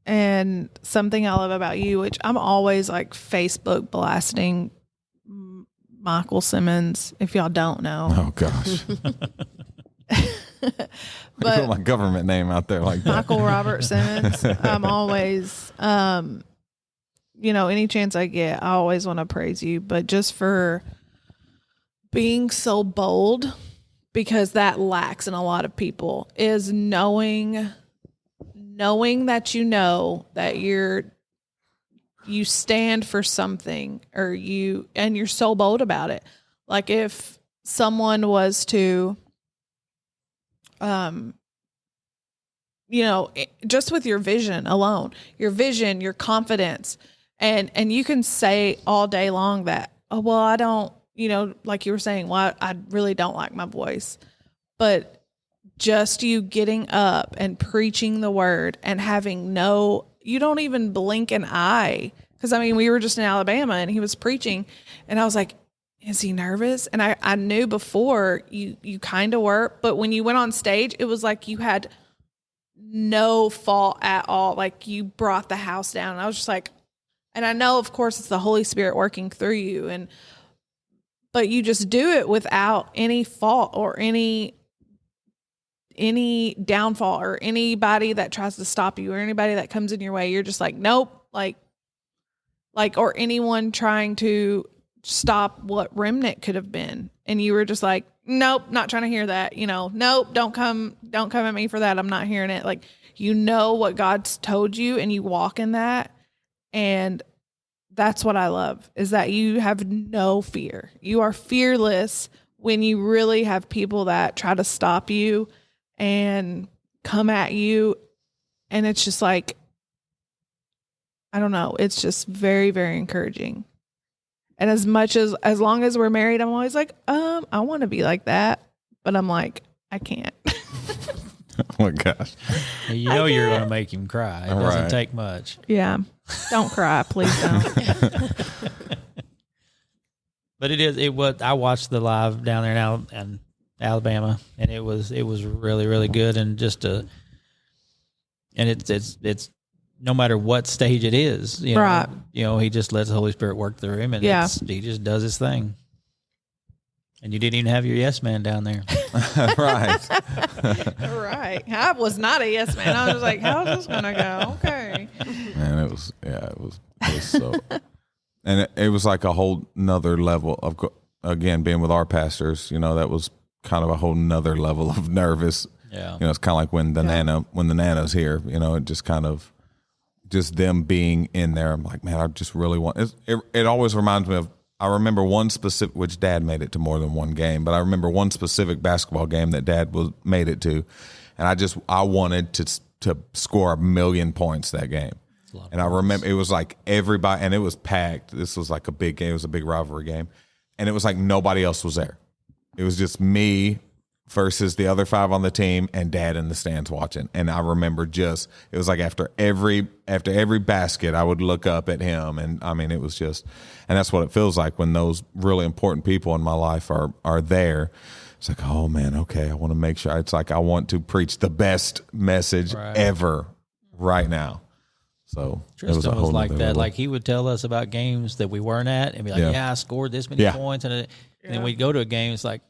Speaker 3: And something I love about you, which I'm always like Facebook blasting Michael Simmons, if y'all don't know.
Speaker 2: Oh, gosh.
Speaker 3: But
Speaker 2: put my government name out there like that.
Speaker 3: Michael Robert Simmons, I'm always, any chance I get, I always want to praise you, but just for being so bold, because that lacks in a lot of people, is knowing that that you stand for something, and you're so bold about it. Like, if someone was to, just with your vision alone, your confidence, and you can say all day long that, oh, well, I don't, like you were saying, well, I really don't like my voice, but just you getting up and preaching the word and having you don't even blink an eye. Cause we were just in Alabama and he was preaching and I was like, is he nervous? And I knew before you kind of were, but when you went on stage, it was like you had no fault at all. Like, you brought the house down. And I was just like, and I know, of course, it's the Holy Spirit working through you, but you just do it without any fault or any downfall or anybody that tries to stop you or anybody that comes in your way. You're just like, nope, like, or anyone trying to stop what remnant could have been. And you were just like, nope, not trying to hear that. Nope, don't come at me for that. I'm not hearing it. Like, what God's told you and you walk in that. And that's what I love, is that you have no fear. You are fearless when you really have people that try to stop you and come at you. And it's just like, I don't know. It's just very, very encouraging. And as long as we're married, I'm always like, I want to be like that. But I'm like, I can't.
Speaker 2: Oh my gosh.
Speaker 4: You're going to make him cry. It doesn't take much.
Speaker 3: Yeah. Don't cry. Please don't.
Speaker 4: But I watched the live down there in Alabama, and it was really, really good. And it's no matter what stage it is,
Speaker 3: Right.
Speaker 4: He just lets the Holy Spirit work through him, and he just does his thing. And you didn't even have your yes man down there.
Speaker 2: Right.
Speaker 3: Right. I was not a yes man. I was like, how's this going to go? Okay.
Speaker 2: Man, it was so, and it was like a whole nother level of, again, being with our pastors, that was kind of a whole nother level of nervous.
Speaker 4: Yeah.
Speaker 2: It's kind of like when the Nana's here, it just kind of, just them being in there. I'm like, man, I just really want it always reminds me of, I remember one specific, which Dad made it to more than one game, but I remember one specific basketball game that Dad made it to, and I wanted to score 1,000,000 points that game. And I remember it was like everybody, and it was packed. This was like a big game. It was a big rivalry game, and it was like nobody else was there. It was just me versus the other 5 on the team and Dad in the stands watching. And I remember it was like after every basket, I would look up at him. And I mean, it was just, and that's what it feels like when those really important people in my life are there. It's like, oh man, okay, I want to make sure. It's like I want to preach the best message ever right now. So
Speaker 4: Tristan was like that. Level. Like he would tell us about games that we weren't at and be like, yeah I scored this many points. And then we'd go to a game. It's like,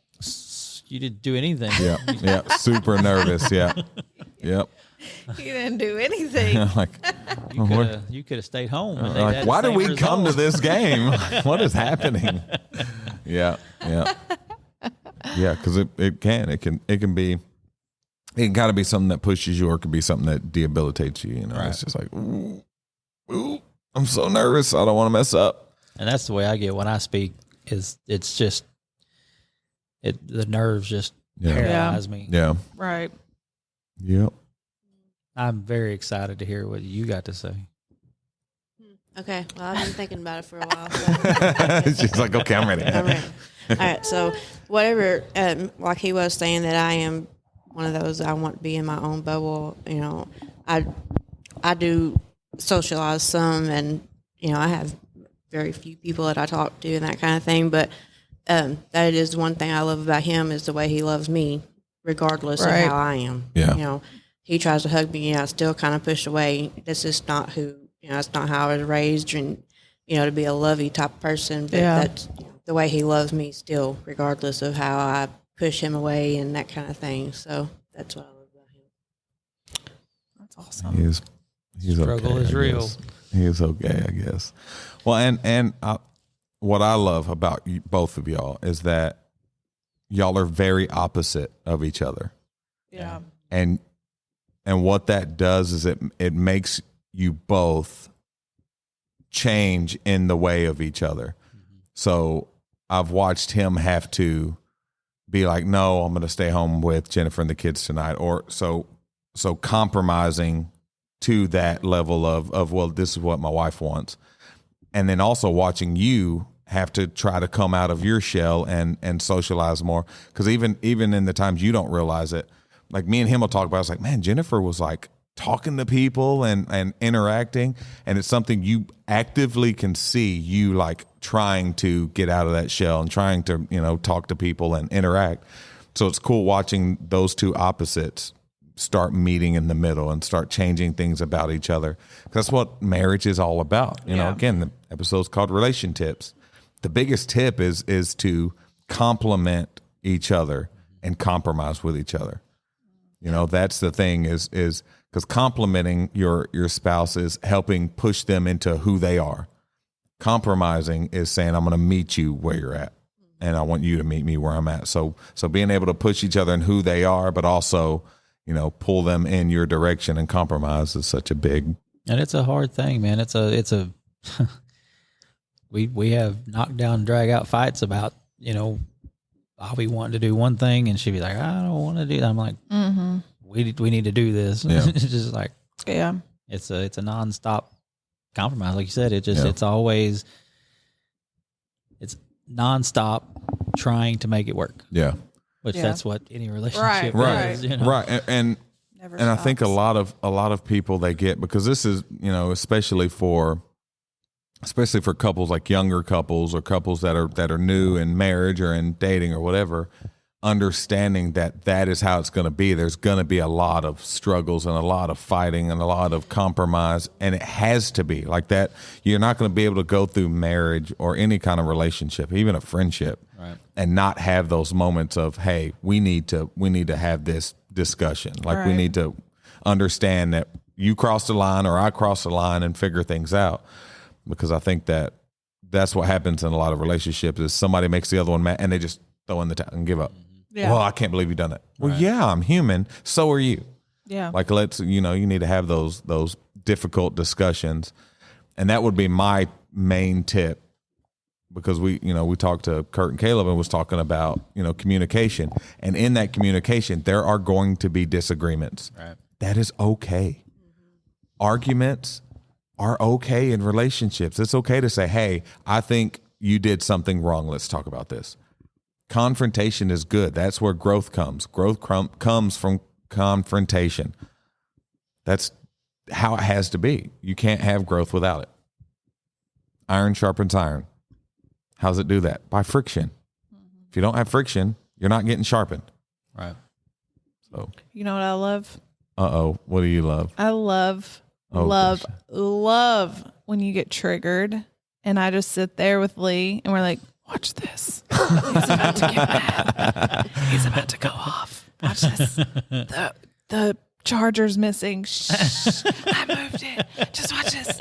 Speaker 4: you didn't do anything.
Speaker 2: Yeah. Super nervous. Yeah. Yep.
Speaker 3: You didn't do anything.
Speaker 2: Like,
Speaker 4: you could have stayed home. And
Speaker 2: like, why did we come to this game? What is happening? Yeah. Because it can be. It got to be something that pushes you, or it could be something that debilitates you. You know, It's just like, ooh, I'm so nervous. I don't want to mess up.
Speaker 4: And that's the way I get when I speak. It's just the nerves just paralyze me.
Speaker 2: Yeah.
Speaker 3: Right.
Speaker 2: Yep.
Speaker 5: I'm
Speaker 4: very excited to hear what you got to say.
Speaker 5: Okay. Well, I've been thinking about it for a while. So.
Speaker 2: She's like, okay, I'm ready.
Speaker 5: I'm ready. All right. So whatever, like he was saying that I am one of those, I want to be in my own bubble. You know, I do socialize some, and, you know, I have very few people that I talk to and that kind of thing. But that is one thing I love about him, is the way he loves me, regardless of how I am.
Speaker 2: Yeah.
Speaker 5: You know, he tries to hug me, and I still kind of push away. This is not who, you know, that's not how I was raised, and, you know, to be a lovey type person. But that's the way he loves me still, regardless of how I push him away and that kind of thing. So that's what I love about him.
Speaker 3: That's awesome.
Speaker 2: He's
Speaker 4: Struggle
Speaker 2: okay,
Speaker 4: is real.
Speaker 2: He is okay, I guess. Well, and what I love about both of y'all is that y'all are very opposite of each other.
Speaker 3: Yeah.
Speaker 2: And what that does is it makes you both change in the way of each other. Mm-hmm. So I've watched him have to be like, no, I'm going to stay home with Jennifer and the kids tonight. Or so compromising to that level of, well, this is what my wife wants. And then also watching you have to try to come out of your shell and socialize more. Because even in the times you don't realize it, like me and him will talk about, it's like, man, Jennifer was like talking to people and interacting. And it's something you actively can see you like trying to get out of that shell and trying to, you know, talk to people and interact. So it's cool watching those two opposites start meeting in the middle and start changing things about each other. That's what marriage is all about. You know, again, the episode's called Relation Tips. The biggest tip is to complement each other and compromise with each other. You know, that's the thing is because complimenting your spouse is helping push them into who they are. Compromising is saying, I'm going to meet you where you're at, and I want you to meet me where I'm at. So being able to push each other in who they are, but also, you know, pull them in your direction and compromise is such a big.
Speaker 4: And it's a hard thing, man. It's a we have knockdown, drag out fights about, you know, I'll be wanting to do one thing and she'd be like, I don't want to do that. I'm like, we need to do this.
Speaker 2: Yeah.
Speaker 4: It's just like, it's a nonstop compromise. Like you said, it's always, it's nonstop trying to make it work.
Speaker 2: Yeah.
Speaker 4: Which that's what any relationship is. You know?
Speaker 2: Right. And I think a lot of people, they get, because this is, you know, especially for couples, like younger couples or couples that are new in marriage or in dating or whatever, understanding that is how it's going to be. There's going to be a lot of struggles and a lot of fighting and a lot of compromise, and it has to be like that. You're not going to be able to go through marriage or any kind of relationship, even a friendship, and not have those moments of, hey, we need to have this discussion. Like we need to understand that you crossed the line or I crossed the line and figure things out. Because I think that's what happens in a lot of relationships is somebody makes the other one mad and they just throw in the towel and give up. Yeah. Well, I can't believe you've done it. Well, yeah, I'm human. So are you.
Speaker 3: Yeah.
Speaker 2: Like you need to have those difficult discussions. And that would be my main tip because we talked to Kurt and Caleb and was talking about, communication. And in that communication, there are going to be disagreements.
Speaker 4: Right.
Speaker 2: That is okay. Arguments are okay in relationships. It's okay to say, hey, I think you did something wrong. Let's talk about this. Confrontation is good. That's where growth comes. Growth comes from confrontation. That's how it has to be. You can't have growth without it. Iron sharpens iron. How does it do that? By friction. If you don't have friction, you're not getting sharpened.
Speaker 4: Right.
Speaker 2: So,
Speaker 3: You know what I love?
Speaker 2: what do you love?
Speaker 3: I love,
Speaker 2: Oh,
Speaker 3: love,
Speaker 2: gosh.
Speaker 3: love when you get triggered and I just sit there with Lee and we're like, watch this. He's about to get mad. He's about to go off. Watch this. The charger's missing. Shh, I moved it. Just watch this.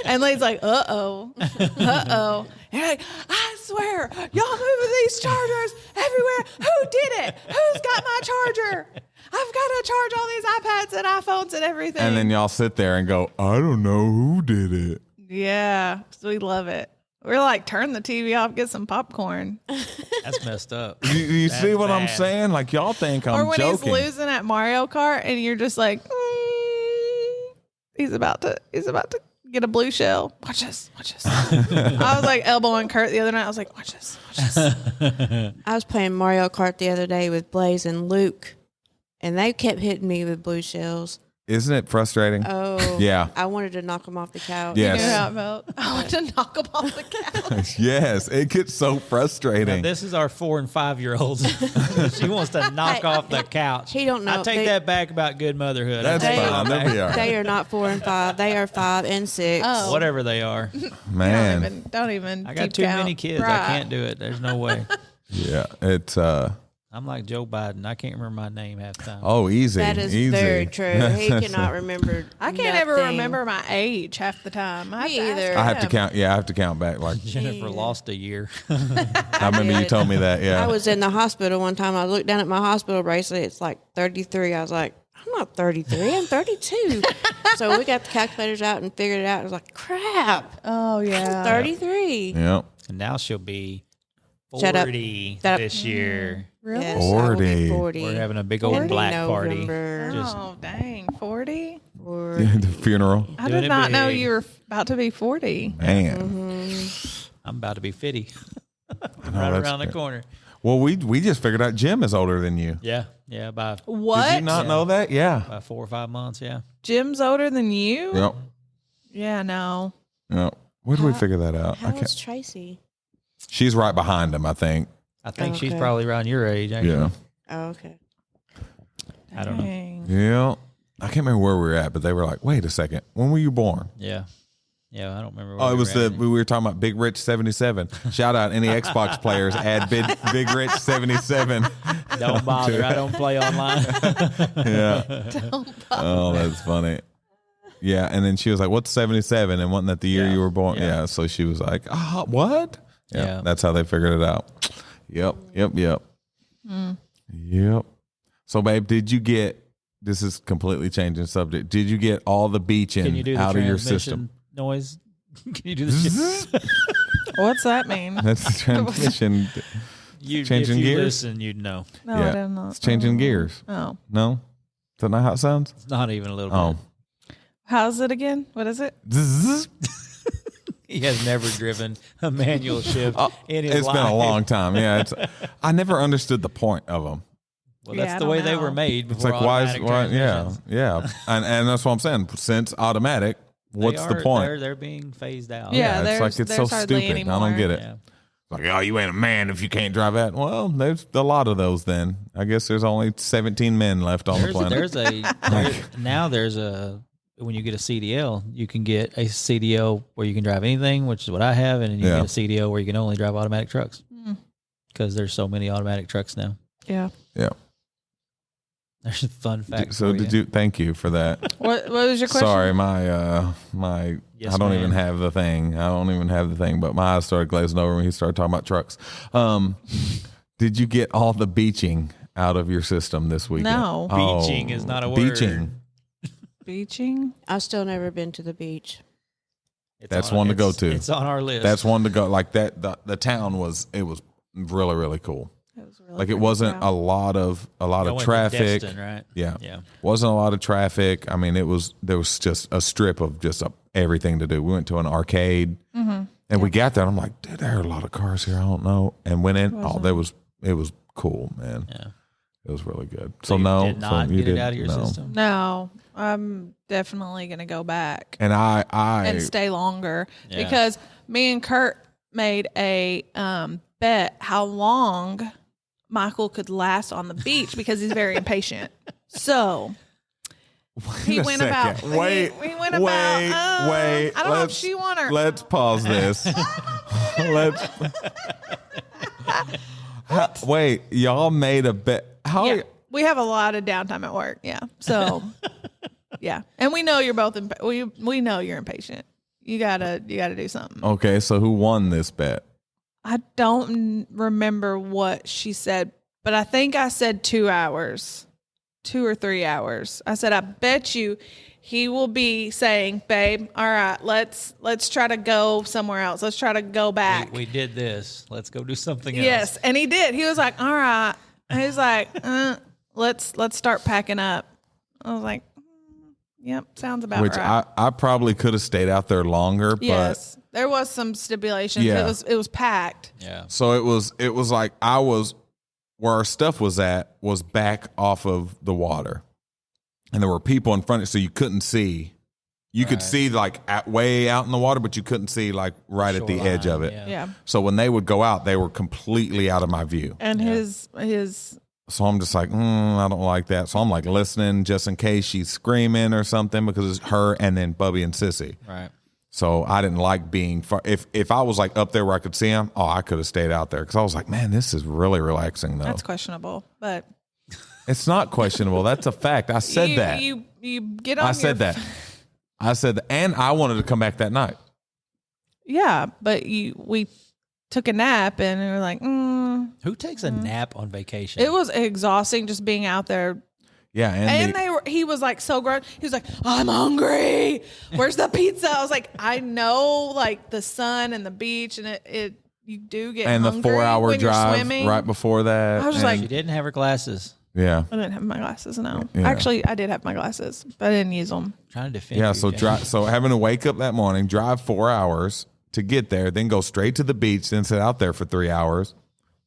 Speaker 3: And Lee's like, uh-oh. And you're like, I swear, y'all moving these chargers everywhere. Who did it? Who's got my charger? I've got to charge all these iPads and iPhones and everything.
Speaker 2: And then y'all sit there and go, I don't know who did it.
Speaker 3: Yeah, so we love it. We're like, turn the TV off, get some popcorn.
Speaker 4: That's messed up.
Speaker 2: You see what I'm
Speaker 4: bad.
Speaker 2: saying? Like, y'all think I'm
Speaker 3: or when
Speaker 2: joking.
Speaker 3: he's losing at Mario Kart and you're just like, he's about to get a blue shell. Watch this. I was like elbowing Kurt the other night. I was like, watch this.
Speaker 5: I was playing Mario Kart the other day with Blaze and Luke, and they kept hitting me with blue shells.
Speaker 2: Isn't it frustrating?
Speaker 5: Oh,
Speaker 2: Yeah.
Speaker 5: I wanted to knock them off the couch.
Speaker 2: Yes.
Speaker 3: You know how it felt? I want to knock him off the couch.
Speaker 2: Yes, it gets so
Speaker 4: Now,
Speaker 2: frustrating.
Speaker 4: this is our 4 and 5 year olds. She wants to knock off the couch.
Speaker 5: He don't know.
Speaker 4: I take that back about good motherhood.
Speaker 2: That's
Speaker 4: I take it
Speaker 2: fine.
Speaker 4: back.
Speaker 2: They'll be all right.
Speaker 5: They are not 4 and 5. They are 5 and 6.
Speaker 3: Oh.
Speaker 4: Whatever they are.
Speaker 2: Man.
Speaker 3: Don't even.
Speaker 4: I got
Speaker 3: keep
Speaker 4: too
Speaker 3: count.
Speaker 4: many kids.
Speaker 3: Right.
Speaker 4: I can't do it. There's no way.
Speaker 2: Yeah, it's
Speaker 4: I'm like Joe Biden. I can't remember my name half the time.
Speaker 2: oh easy.
Speaker 5: That is
Speaker 2: easy.
Speaker 5: very true. He cannot remember.
Speaker 3: I can't ever
Speaker 5: nothing.
Speaker 3: remember my age half the time. I have
Speaker 5: Me
Speaker 3: to ask
Speaker 5: either.
Speaker 2: I have to
Speaker 3: him.
Speaker 2: count. Yeah, I have to count back. Like
Speaker 4: Jennifer lost a year.
Speaker 2: I remember you
Speaker 5: did.
Speaker 2: told me that. Yeah,
Speaker 5: I was in the hospital one time. I looked down at my hospital bracelet. It's like 33. I was like, I'm not 33. I'm 32. So we got the calculators out and figured it out. I was like, crap.
Speaker 3: Oh yeah.
Speaker 5: 33.
Speaker 2: Yep.
Speaker 4: And now she'll be
Speaker 5: Shut up.
Speaker 4: 40
Speaker 5: Shut up.
Speaker 4: this year.
Speaker 3: Really?
Speaker 5: Yes, I will be
Speaker 2: 40.
Speaker 5: 40.
Speaker 4: We're having a big old black party.
Speaker 5: November.
Speaker 4: Just
Speaker 3: Oh dang, 40.
Speaker 5: 40.
Speaker 2: The funeral.
Speaker 3: I
Speaker 4: Doing
Speaker 3: did
Speaker 4: it
Speaker 3: not know
Speaker 4: big.
Speaker 3: you were about to be 40.
Speaker 2: Man.
Speaker 4: I'm about to be 50.
Speaker 2: know,
Speaker 4: Right
Speaker 2: that's
Speaker 4: around the
Speaker 2: great.
Speaker 4: corner.
Speaker 2: Well, we just figured out Jim is older than you.
Speaker 4: Yeah. Yeah. By
Speaker 3: What?
Speaker 2: Did you not know that? Yeah.
Speaker 4: 4 or 5 months. Yeah.
Speaker 3: Jim's older than you?
Speaker 2: Yep.
Speaker 3: Yeah, no.
Speaker 2: Yep. Where did we figure that out?
Speaker 5: How was Tracy?
Speaker 2: She's right behind him, I think.
Speaker 4: I think she's
Speaker 5: Okay.
Speaker 4: probably around your age. Actually.
Speaker 2: Yeah.
Speaker 5: Oh, okay.
Speaker 4: I don't know.
Speaker 3: Dang.
Speaker 2: Yeah. I can't remember where we were at, but they were like, "Wait a second, when were you born?"
Speaker 4: Yeah. Yeah. I don't remember.
Speaker 2: Oh,
Speaker 4: where
Speaker 2: it was
Speaker 4: we were
Speaker 2: the
Speaker 4: at.
Speaker 2: we were talking about Big Rich 77. Shout out any Xbox players. Add Big Rich 77.
Speaker 4: Don't bother. I don't play online.
Speaker 2: Yeah. Oh, that's funny. Yeah, and then she was like, "What's 77?" And wasn't that the year
Speaker 4: Yeah.
Speaker 2: you were born?
Speaker 4: Yeah.
Speaker 2: Yeah. So she was like, what?"
Speaker 4: Yeah.
Speaker 2: That's how they figured it out. Yep. Yep. So, babe, did you get? This is completely changing the subject. Did you get all the beaching
Speaker 4: Can you do the
Speaker 2: out of your
Speaker 4: transmission
Speaker 2: system?
Speaker 4: noise? Can you do the
Speaker 3: What's that mean?
Speaker 2: That's the transmission.
Speaker 4: you,
Speaker 2: Changing
Speaker 4: if you
Speaker 2: gears?
Speaker 4: listen, you'd know.
Speaker 3: No, I
Speaker 2: Yeah.
Speaker 3: did not.
Speaker 2: It's changing gears.
Speaker 3: Oh.
Speaker 2: No, is that not how it sounds?
Speaker 4: It's not even a little
Speaker 2: Oh,
Speaker 4: bit.
Speaker 3: How's it again? What is it?
Speaker 2: Zzz.
Speaker 4: He has never driven a manual shift in his
Speaker 2: It's
Speaker 4: life.
Speaker 2: been a long time. Yeah, I never understood the point of them.
Speaker 4: Well,
Speaker 3: Yeah,
Speaker 4: that's
Speaker 3: I
Speaker 4: the
Speaker 3: don't
Speaker 4: way they
Speaker 3: know.
Speaker 4: were made
Speaker 2: It's
Speaker 4: before
Speaker 2: like why is
Speaker 4: automatic
Speaker 2: yeah
Speaker 4: transmissions.
Speaker 2: yeah, and that's what I'm saying. Since automatic, what's the point?
Speaker 4: They're being phased out.
Speaker 3: Yeah,
Speaker 2: it's like
Speaker 3: there's-
Speaker 2: it's so
Speaker 3: there's hardly
Speaker 2: stupid.
Speaker 3: any
Speaker 2: I don't
Speaker 3: more.
Speaker 2: get it.
Speaker 4: Yeah.
Speaker 2: Like, oh, you ain't a man if you can't drive that. Well, there's a lot of those. Then I guess there's only 17 men left on the planet.
Speaker 4: There's a when you get a CDL, you can get a CDL where you can drive anything, which is what I have, and then you
Speaker 2: Yeah.
Speaker 4: get a CDL where you can only drive automatic trucks because there's so many automatic trucks now.
Speaker 3: Yeah.
Speaker 2: Yeah.
Speaker 4: There's a fun fact.
Speaker 2: So
Speaker 4: for
Speaker 2: did you? Thank you for that.
Speaker 3: What was your question?
Speaker 2: Sorry, my
Speaker 4: Yes,
Speaker 2: I don't
Speaker 4: ma'am.
Speaker 2: even have the thing. I don't even have the thing. But my eyes started glazing over when he started talking about trucks. Did you get all the beaching out of your system this weekend?
Speaker 3: No.
Speaker 4: Beaching is not a word.
Speaker 2: Beaching.
Speaker 3: Beaching?
Speaker 5: I've still never been to the beach.
Speaker 2: That's one to go to.
Speaker 4: It's on our list.
Speaker 2: That's one to go. Like that, the town was really, really cool.
Speaker 3: It was really
Speaker 2: Like it
Speaker 3: pretty.
Speaker 2: wasn't
Speaker 3: Wow.
Speaker 2: a lot of
Speaker 4: Going to
Speaker 2: traffic.
Speaker 4: Destin, right?
Speaker 2: Yeah.
Speaker 4: Yeah.
Speaker 2: Wasn't a lot of traffic. I mean, there was just a strip of just everything to do. We went to an arcade and we got there and I'm like, dude, there are a lot of cars here. I don't know. And went in. It was cool, man.
Speaker 4: Yeah.
Speaker 2: It was really good. So
Speaker 4: you
Speaker 2: no,
Speaker 4: did not
Speaker 2: so you
Speaker 4: get it
Speaker 2: didn't-
Speaker 4: out of your
Speaker 2: no.
Speaker 4: system.
Speaker 3: No, I'm definitely going to go back
Speaker 2: And I
Speaker 3: and stay longer
Speaker 4: Yeah.
Speaker 3: because me and Kurt made a bet how long Michael could last on the beach because he's very impatient. So he went about.
Speaker 2: Wait,
Speaker 3: he went about.
Speaker 2: wait.
Speaker 3: I don't know if she won or.
Speaker 2: Let's pause this. Let's. Wait, y'all made a bet. How?
Speaker 3: Yeah, we have a lot of downtime at work. Yeah, so yeah, and we know you're both. We know you're impatient. You gotta do something.
Speaker 2: Okay, so who won this bet?
Speaker 3: I don't remember what she said, but I think I said 2 hours, 2 or 3 hours. I said, I bet you he will be saying, babe, all right, let's try to go somewhere else. Let's try to go back.
Speaker 4: We did this. Let's go do something else.
Speaker 3: Yes. And he did. He was like, all right. And he's like, let's start packing up. I was like, yep, sounds about
Speaker 2: Which
Speaker 3: right.
Speaker 2: I probably could have stayed out there longer,
Speaker 3: Yes. There was some stipulations.
Speaker 2: Yeah.
Speaker 3: It was packed.
Speaker 4: Yeah.
Speaker 2: but so it was like where our stuff was at was back off of the water. And there were people in front of it, so you couldn't see. You could see like way out in the water, but you couldn't see like right at the edge of it.
Speaker 4: Shoreline,
Speaker 3: Yeah.
Speaker 2: So when they would go out, they were completely out of my view.
Speaker 3: And his
Speaker 2: So I'm just like, I don't like that. So I'm like listening just in case she's screaming or something because it's her and then Bubby and Sissy.
Speaker 4: Right.
Speaker 2: So I didn't like being far. If I was like up there where I could see them, I could have stayed out there because I was like, man, this is really relaxing though.
Speaker 3: that's questionable, but
Speaker 2: It's not questionable. That's a fact. I said
Speaker 3: you,
Speaker 2: that.
Speaker 3: You get on.
Speaker 2: I said that. I said that, and I wanted to come back that night.
Speaker 3: Yeah, but we took a nap and we were like,
Speaker 4: Who takes a nap on vacation?
Speaker 3: it was exhausting just being out there.
Speaker 2: Yeah,
Speaker 3: And he was like so grown. He was like, I'm hungry. Where's the pizza? I was like, I know, like the sun and the beach, and it you do get
Speaker 2: and the
Speaker 3: hungry
Speaker 2: 4-hour
Speaker 3: when you're
Speaker 2: drive
Speaker 3: swimming.
Speaker 2: right before that.
Speaker 3: I was just
Speaker 2: and-
Speaker 3: like,
Speaker 4: She didn't have her glasses.
Speaker 2: yeah.
Speaker 3: I didn't have my glasses. No,
Speaker 2: Yeah.
Speaker 3: actually, I did have my glasses, but I didn't use them.
Speaker 4: Trying to defend.
Speaker 2: Yeah,
Speaker 4: you,
Speaker 2: so
Speaker 4: Kay.
Speaker 2: so having to wake up that morning, drive 4 hours to get there, then go straight to the beach, then sit out there for 3 hours.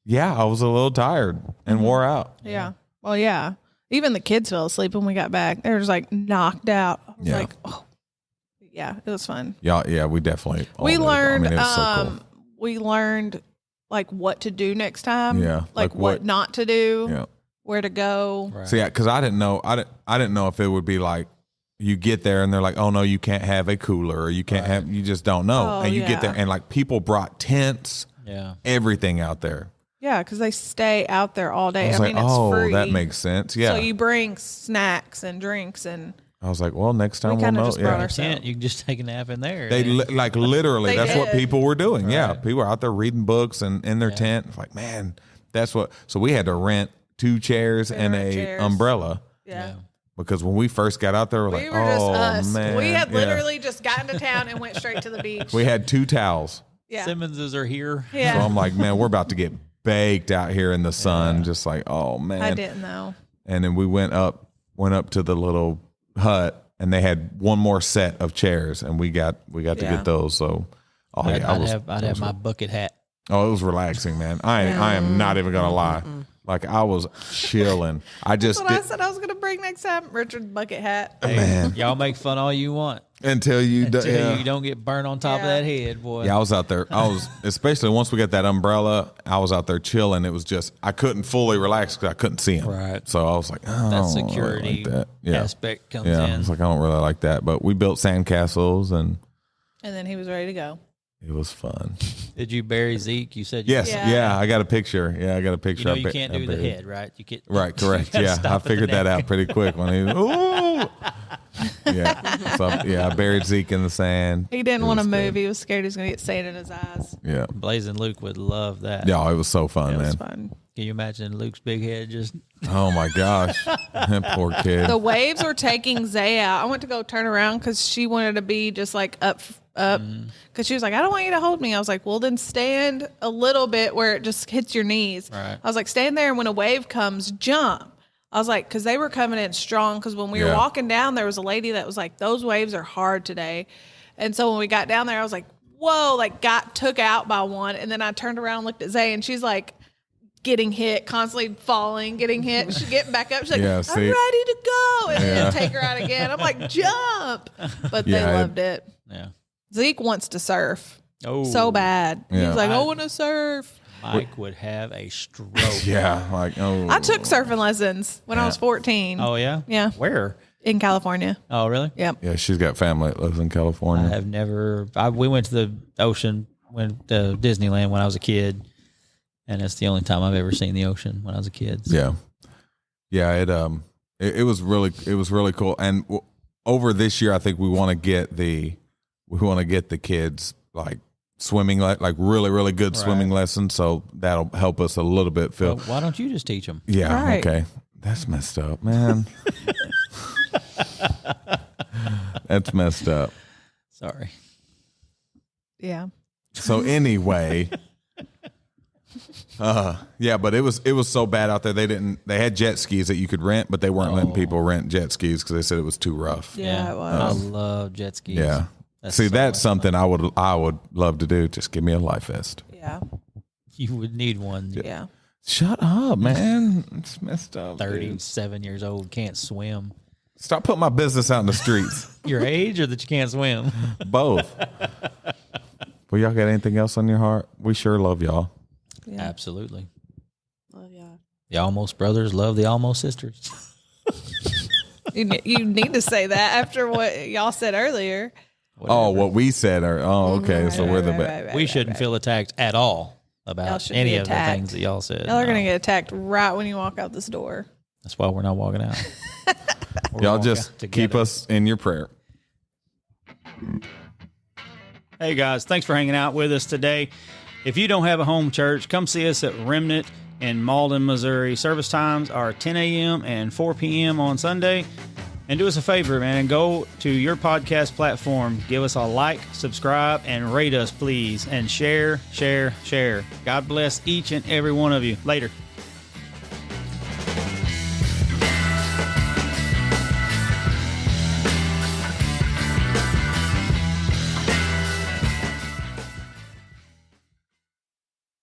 Speaker 2: Yeah, I was a little tired and wore out.
Speaker 3: Yeah. Well, yeah. Even the kids fell asleep when we got back. They were just like knocked out. I was
Speaker 2: Yeah.
Speaker 3: like, oh, yeah, it was fun.
Speaker 2: Yeah, we definitely.
Speaker 3: We
Speaker 2: all did.
Speaker 3: learned,
Speaker 2: I mean, it was so cool.
Speaker 3: we learned like what to do next time.
Speaker 2: Yeah,
Speaker 3: Like
Speaker 2: like
Speaker 3: what
Speaker 2: what-
Speaker 3: not to do,
Speaker 2: Yeah.
Speaker 3: where to go.
Speaker 4: Right.
Speaker 2: So yeah, because I didn't know. I didn't know if it would be like you get there and they're like, oh no, you can't have a cooler, or you can't have. You just don't know,
Speaker 3: Oh,
Speaker 2: and you get
Speaker 3: yeah.
Speaker 2: there and like people brought tents,
Speaker 4: Yeah.
Speaker 2: everything out there.
Speaker 3: Yeah, because they stay out there all day.
Speaker 2: I was
Speaker 3: I mean,
Speaker 2: like,
Speaker 3: it's
Speaker 2: oh,
Speaker 3: free.
Speaker 2: that makes sense. Yeah.
Speaker 3: So you bring snacks and drinks, and
Speaker 2: I was like, well, next time
Speaker 3: We
Speaker 2: we'll
Speaker 3: kinda
Speaker 2: know.
Speaker 3: just brought
Speaker 2: Yeah.
Speaker 3: our-
Speaker 4: Tent, you can just take a nap in there.
Speaker 2: They like literally.
Speaker 3: They
Speaker 2: That's what
Speaker 3: did.
Speaker 2: people were doing. Yeah,
Speaker 4: Right.
Speaker 2: people were out there reading books and in their tent. It's like, man, that's what. So we had to rent 2 chairs and
Speaker 3: rent
Speaker 2: a
Speaker 3: chairs.
Speaker 2: umbrella
Speaker 3: yeah.
Speaker 2: because when we first got out there, we're
Speaker 3: We
Speaker 2: like,
Speaker 3: were just
Speaker 2: oh
Speaker 3: us.
Speaker 2: man,
Speaker 3: We had
Speaker 2: Yeah.
Speaker 3: literally just gotten to town and went straight to the beach.
Speaker 2: We had 2 towels.
Speaker 3: yeah.
Speaker 4: Simmonses are here.
Speaker 3: Yeah.
Speaker 2: So I'm like, man, we're about to get baked out here in the sun. Just like, oh man.
Speaker 3: I didn't know.
Speaker 2: And then we went up to the little hut, and they had one more set of chairs, and we got to
Speaker 3: Yeah.
Speaker 2: get those. So,
Speaker 4: I'd have my bucket hat.
Speaker 2: Oh, it was relaxing, man. I am not even gonna lie. Like I was chilling. I just
Speaker 3: That's what I
Speaker 2: did
Speaker 3: said I was going to bring next time. Richard bucket hat.
Speaker 4: Hey,
Speaker 2: Man.
Speaker 4: y'all make fun all you want
Speaker 2: until you.
Speaker 4: until you don't get burnt on top of
Speaker 3: Yeah.
Speaker 4: that head, boy.
Speaker 2: Yeah, I was out there. I was especially once we got that umbrella. I was out there chilling. It was just I couldn't fully relax because I couldn't see him.
Speaker 4: Right.
Speaker 2: So I was like, oh, I
Speaker 4: That
Speaker 2: don't really
Speaker 4: security
Speaker 2: like that. Yeah.
Speaker 4: aspect comes
Speaker 2: Yeah. I
Speaker 4: in.
Speaker 2: was like, I don't really like that. But we built sandcastles, and
Speaker 3: And then he was ready to go.
Speaker 2: it was fun.
Speaker 4: Did you bury Zeke? You said you
Speaker 2: Yes.
Speaker 3: Yeah.
Speaker 2: Yeah. I got a picture. Yeah, I got a picture.
Speaker 4: You know
Speaker 2: I
Speaker 4: you
Speaker 2: ba-
Speaker 4: can't
Speaker 2: I
Speaker 4: do the
Speaker 2: buried-
Speaker 4: head, right? You can't.
Speaker 2: Right,
Speaker 4: you
Speaker 2: correct.
Speaker 4: gotta
Speaker 2: Yeah,
Speaker 4: stop
Speaker 2: I
Speaker 4: at the
Speaker 2: figured that
Speaker 4: neck.
Speaker 2: out pretty quick when he. Ooh, Yeah. So, yeah, I buried Zeke in the sand.
Speaker 3: He didn't
Speaker 2: It
Speaker 3: want to
Speaker 2: was
Speaker 3: move.
Speaker 2: good.
Speaker 3: He was scared he was going to get sand in his eyes.
Speaker 2: Yeah.
Speaker 4: Blazing Luke would love that.
Speaker 2: Yeah, it was so fun,
Speaker 3: It was
Speaker 2: man.
Speaker 3: fun.
Speaker 4: Can you imagine Luke's big head just
Speaker 2: Oh my gosh. Poor kid.
Speaker 3: The waves were taking Zay out. I went to go turn around because she wanted to be just like up. Because she was like, I don't want you to hold me. I was like, well, then stand a little bit where it just hits your knees.
Speaker 4: Right.
Speaker 3: I was like, stand there, and when a wave comes, jump. I was like, because they were coming in strong. Because when we were
Speaker 2: Yeah.
Speaker 3: walking down, there was a lady that was like, those waves are hard today. And so when we got down there, I was like, whoa, like got took out by one. And then I turned around and looked at Zay, and she's like, getting hit, constantly falling, getting hit. She's getting back up. She's like,
Speaker 2: Yeah,
Speaker 3: I'm
Speaker 2: see-
Speaker 3: ready to go. And
Speaker 2: Yeah.
Speaker 3: then take her out again. I'm like, jump. But they
Speaker 2: Yeah,
Speaker 3: loved it.
Speaker 4: yeah.
Speaker 3: Zeke wants to surf
Speaker 4: Oh,
Speaker 3: so bad.
Speaker 2: Yeah.
Speaker 3: He's like, I want to surf.
Speaker 4: Mike would have a stroke.
Speaker 2: Yeah. Like, oh.
Speaker 3: I took surfing lessons when I was 14.
Speaker 4: Oh yeah.
Speaker 3: Yeah.
Speaker 4: Where?
Speaker 3: In California.
Speaker 4: Oh really?
Speaker 3: Yep.
Speaker 2: Yeah, she's got family that lives in
Speaker 4: I
Speaker 2: California.
Speaker 4: have never. We went to the ocean, went to Disneyland when I was a kid, and it's the only time I've ever seen the ocean when I was a kid. So.
Speaker 2: Yeah. Yeah, it was really cool. And over this year I think we want to get the kids like swimming like really really good swimming lessons, so that'll help us a little bit feel.
Speaker 4: Well, why don't you just teach them?
Speaker 2: Yeah,
Speaker 3: Right.
Speaker 2: okay. That's messed up, man. That's messed up.
Speaker 4: Sorry.
Speaker 3: Yeah.
Speaker 2: So anyway, yeah, but it was so bad out there. They had jet skis that you could rent, but they weren't letting people rent jet skis because they said it was too rough.
Speaker 3: Yeah, it
Speaker 4: I
Speaker 3: was.
Speaker 4: love jet skis.
Speaker 2: Yeah.
Speaker 4: That's
Speaker 2: See,
Speaker 4: so
Speaker 2: that's
Speaker 4: much
Speaker 2: something I would love to do. Just give me a life vest.
Speaker 3: Yeah.
Speaker 4: You would need one.
Speaker 3: Yeah.
Speaker 2: Shut up, man. It's messed up. dude.
Speaker 4: 37 years old, can't swim.
Speaker 2: Stop putting my business out in the streets.
Speaker 4: Your age or that you can't swim?
Speaker 2: Both. Well, y'all got anything else on your heart? We sure love y'all.
Speaker 3: Yeah.
Speaker 4: Absolutely.
Speaker 5: Love y'all.
Speaker 4: The Almost brothers love the Almost sisters.
Speaker 3: You need to say that after what y'all said earlier.
Speaker 2: Oh, what we said. Okay. So we're the best.
Speaker 3: Right,
Speaker 4: We shouldn't feel attacked at all
Speaker 3: Y'all
Speaker 4: about
Speaker 3: should
Speaker 4: any
Speaker 3: be
Speaker 4: of the
Speaker 3: attacked.
Speaker 4: things that y'all said.
Speaker 3: Y'all are
Speaker 4: No.
Speaker 3: going to get attacked right when you walk out this door.
Speaker 4: That's why we're not walking out. We're
Speaker 2: Y'all
Speaker 4: walking
Speaker 2: just
Speaker 4: out
Speaker 2: keep
Speaker 4: together.
Speaker 2: us in your prayer.
Speaker 7: Hey guys, thanks for hanging out with us today. If you don't have a home church, come see us at Remnant in Malden, Missouri. Service times are 10 a.m. and 4 p.m. on Sunday. And do us a favor, man, go to your podcast platform, give us a like, subscribe, and rate us, please. And share. God bless each and every one of you. Later.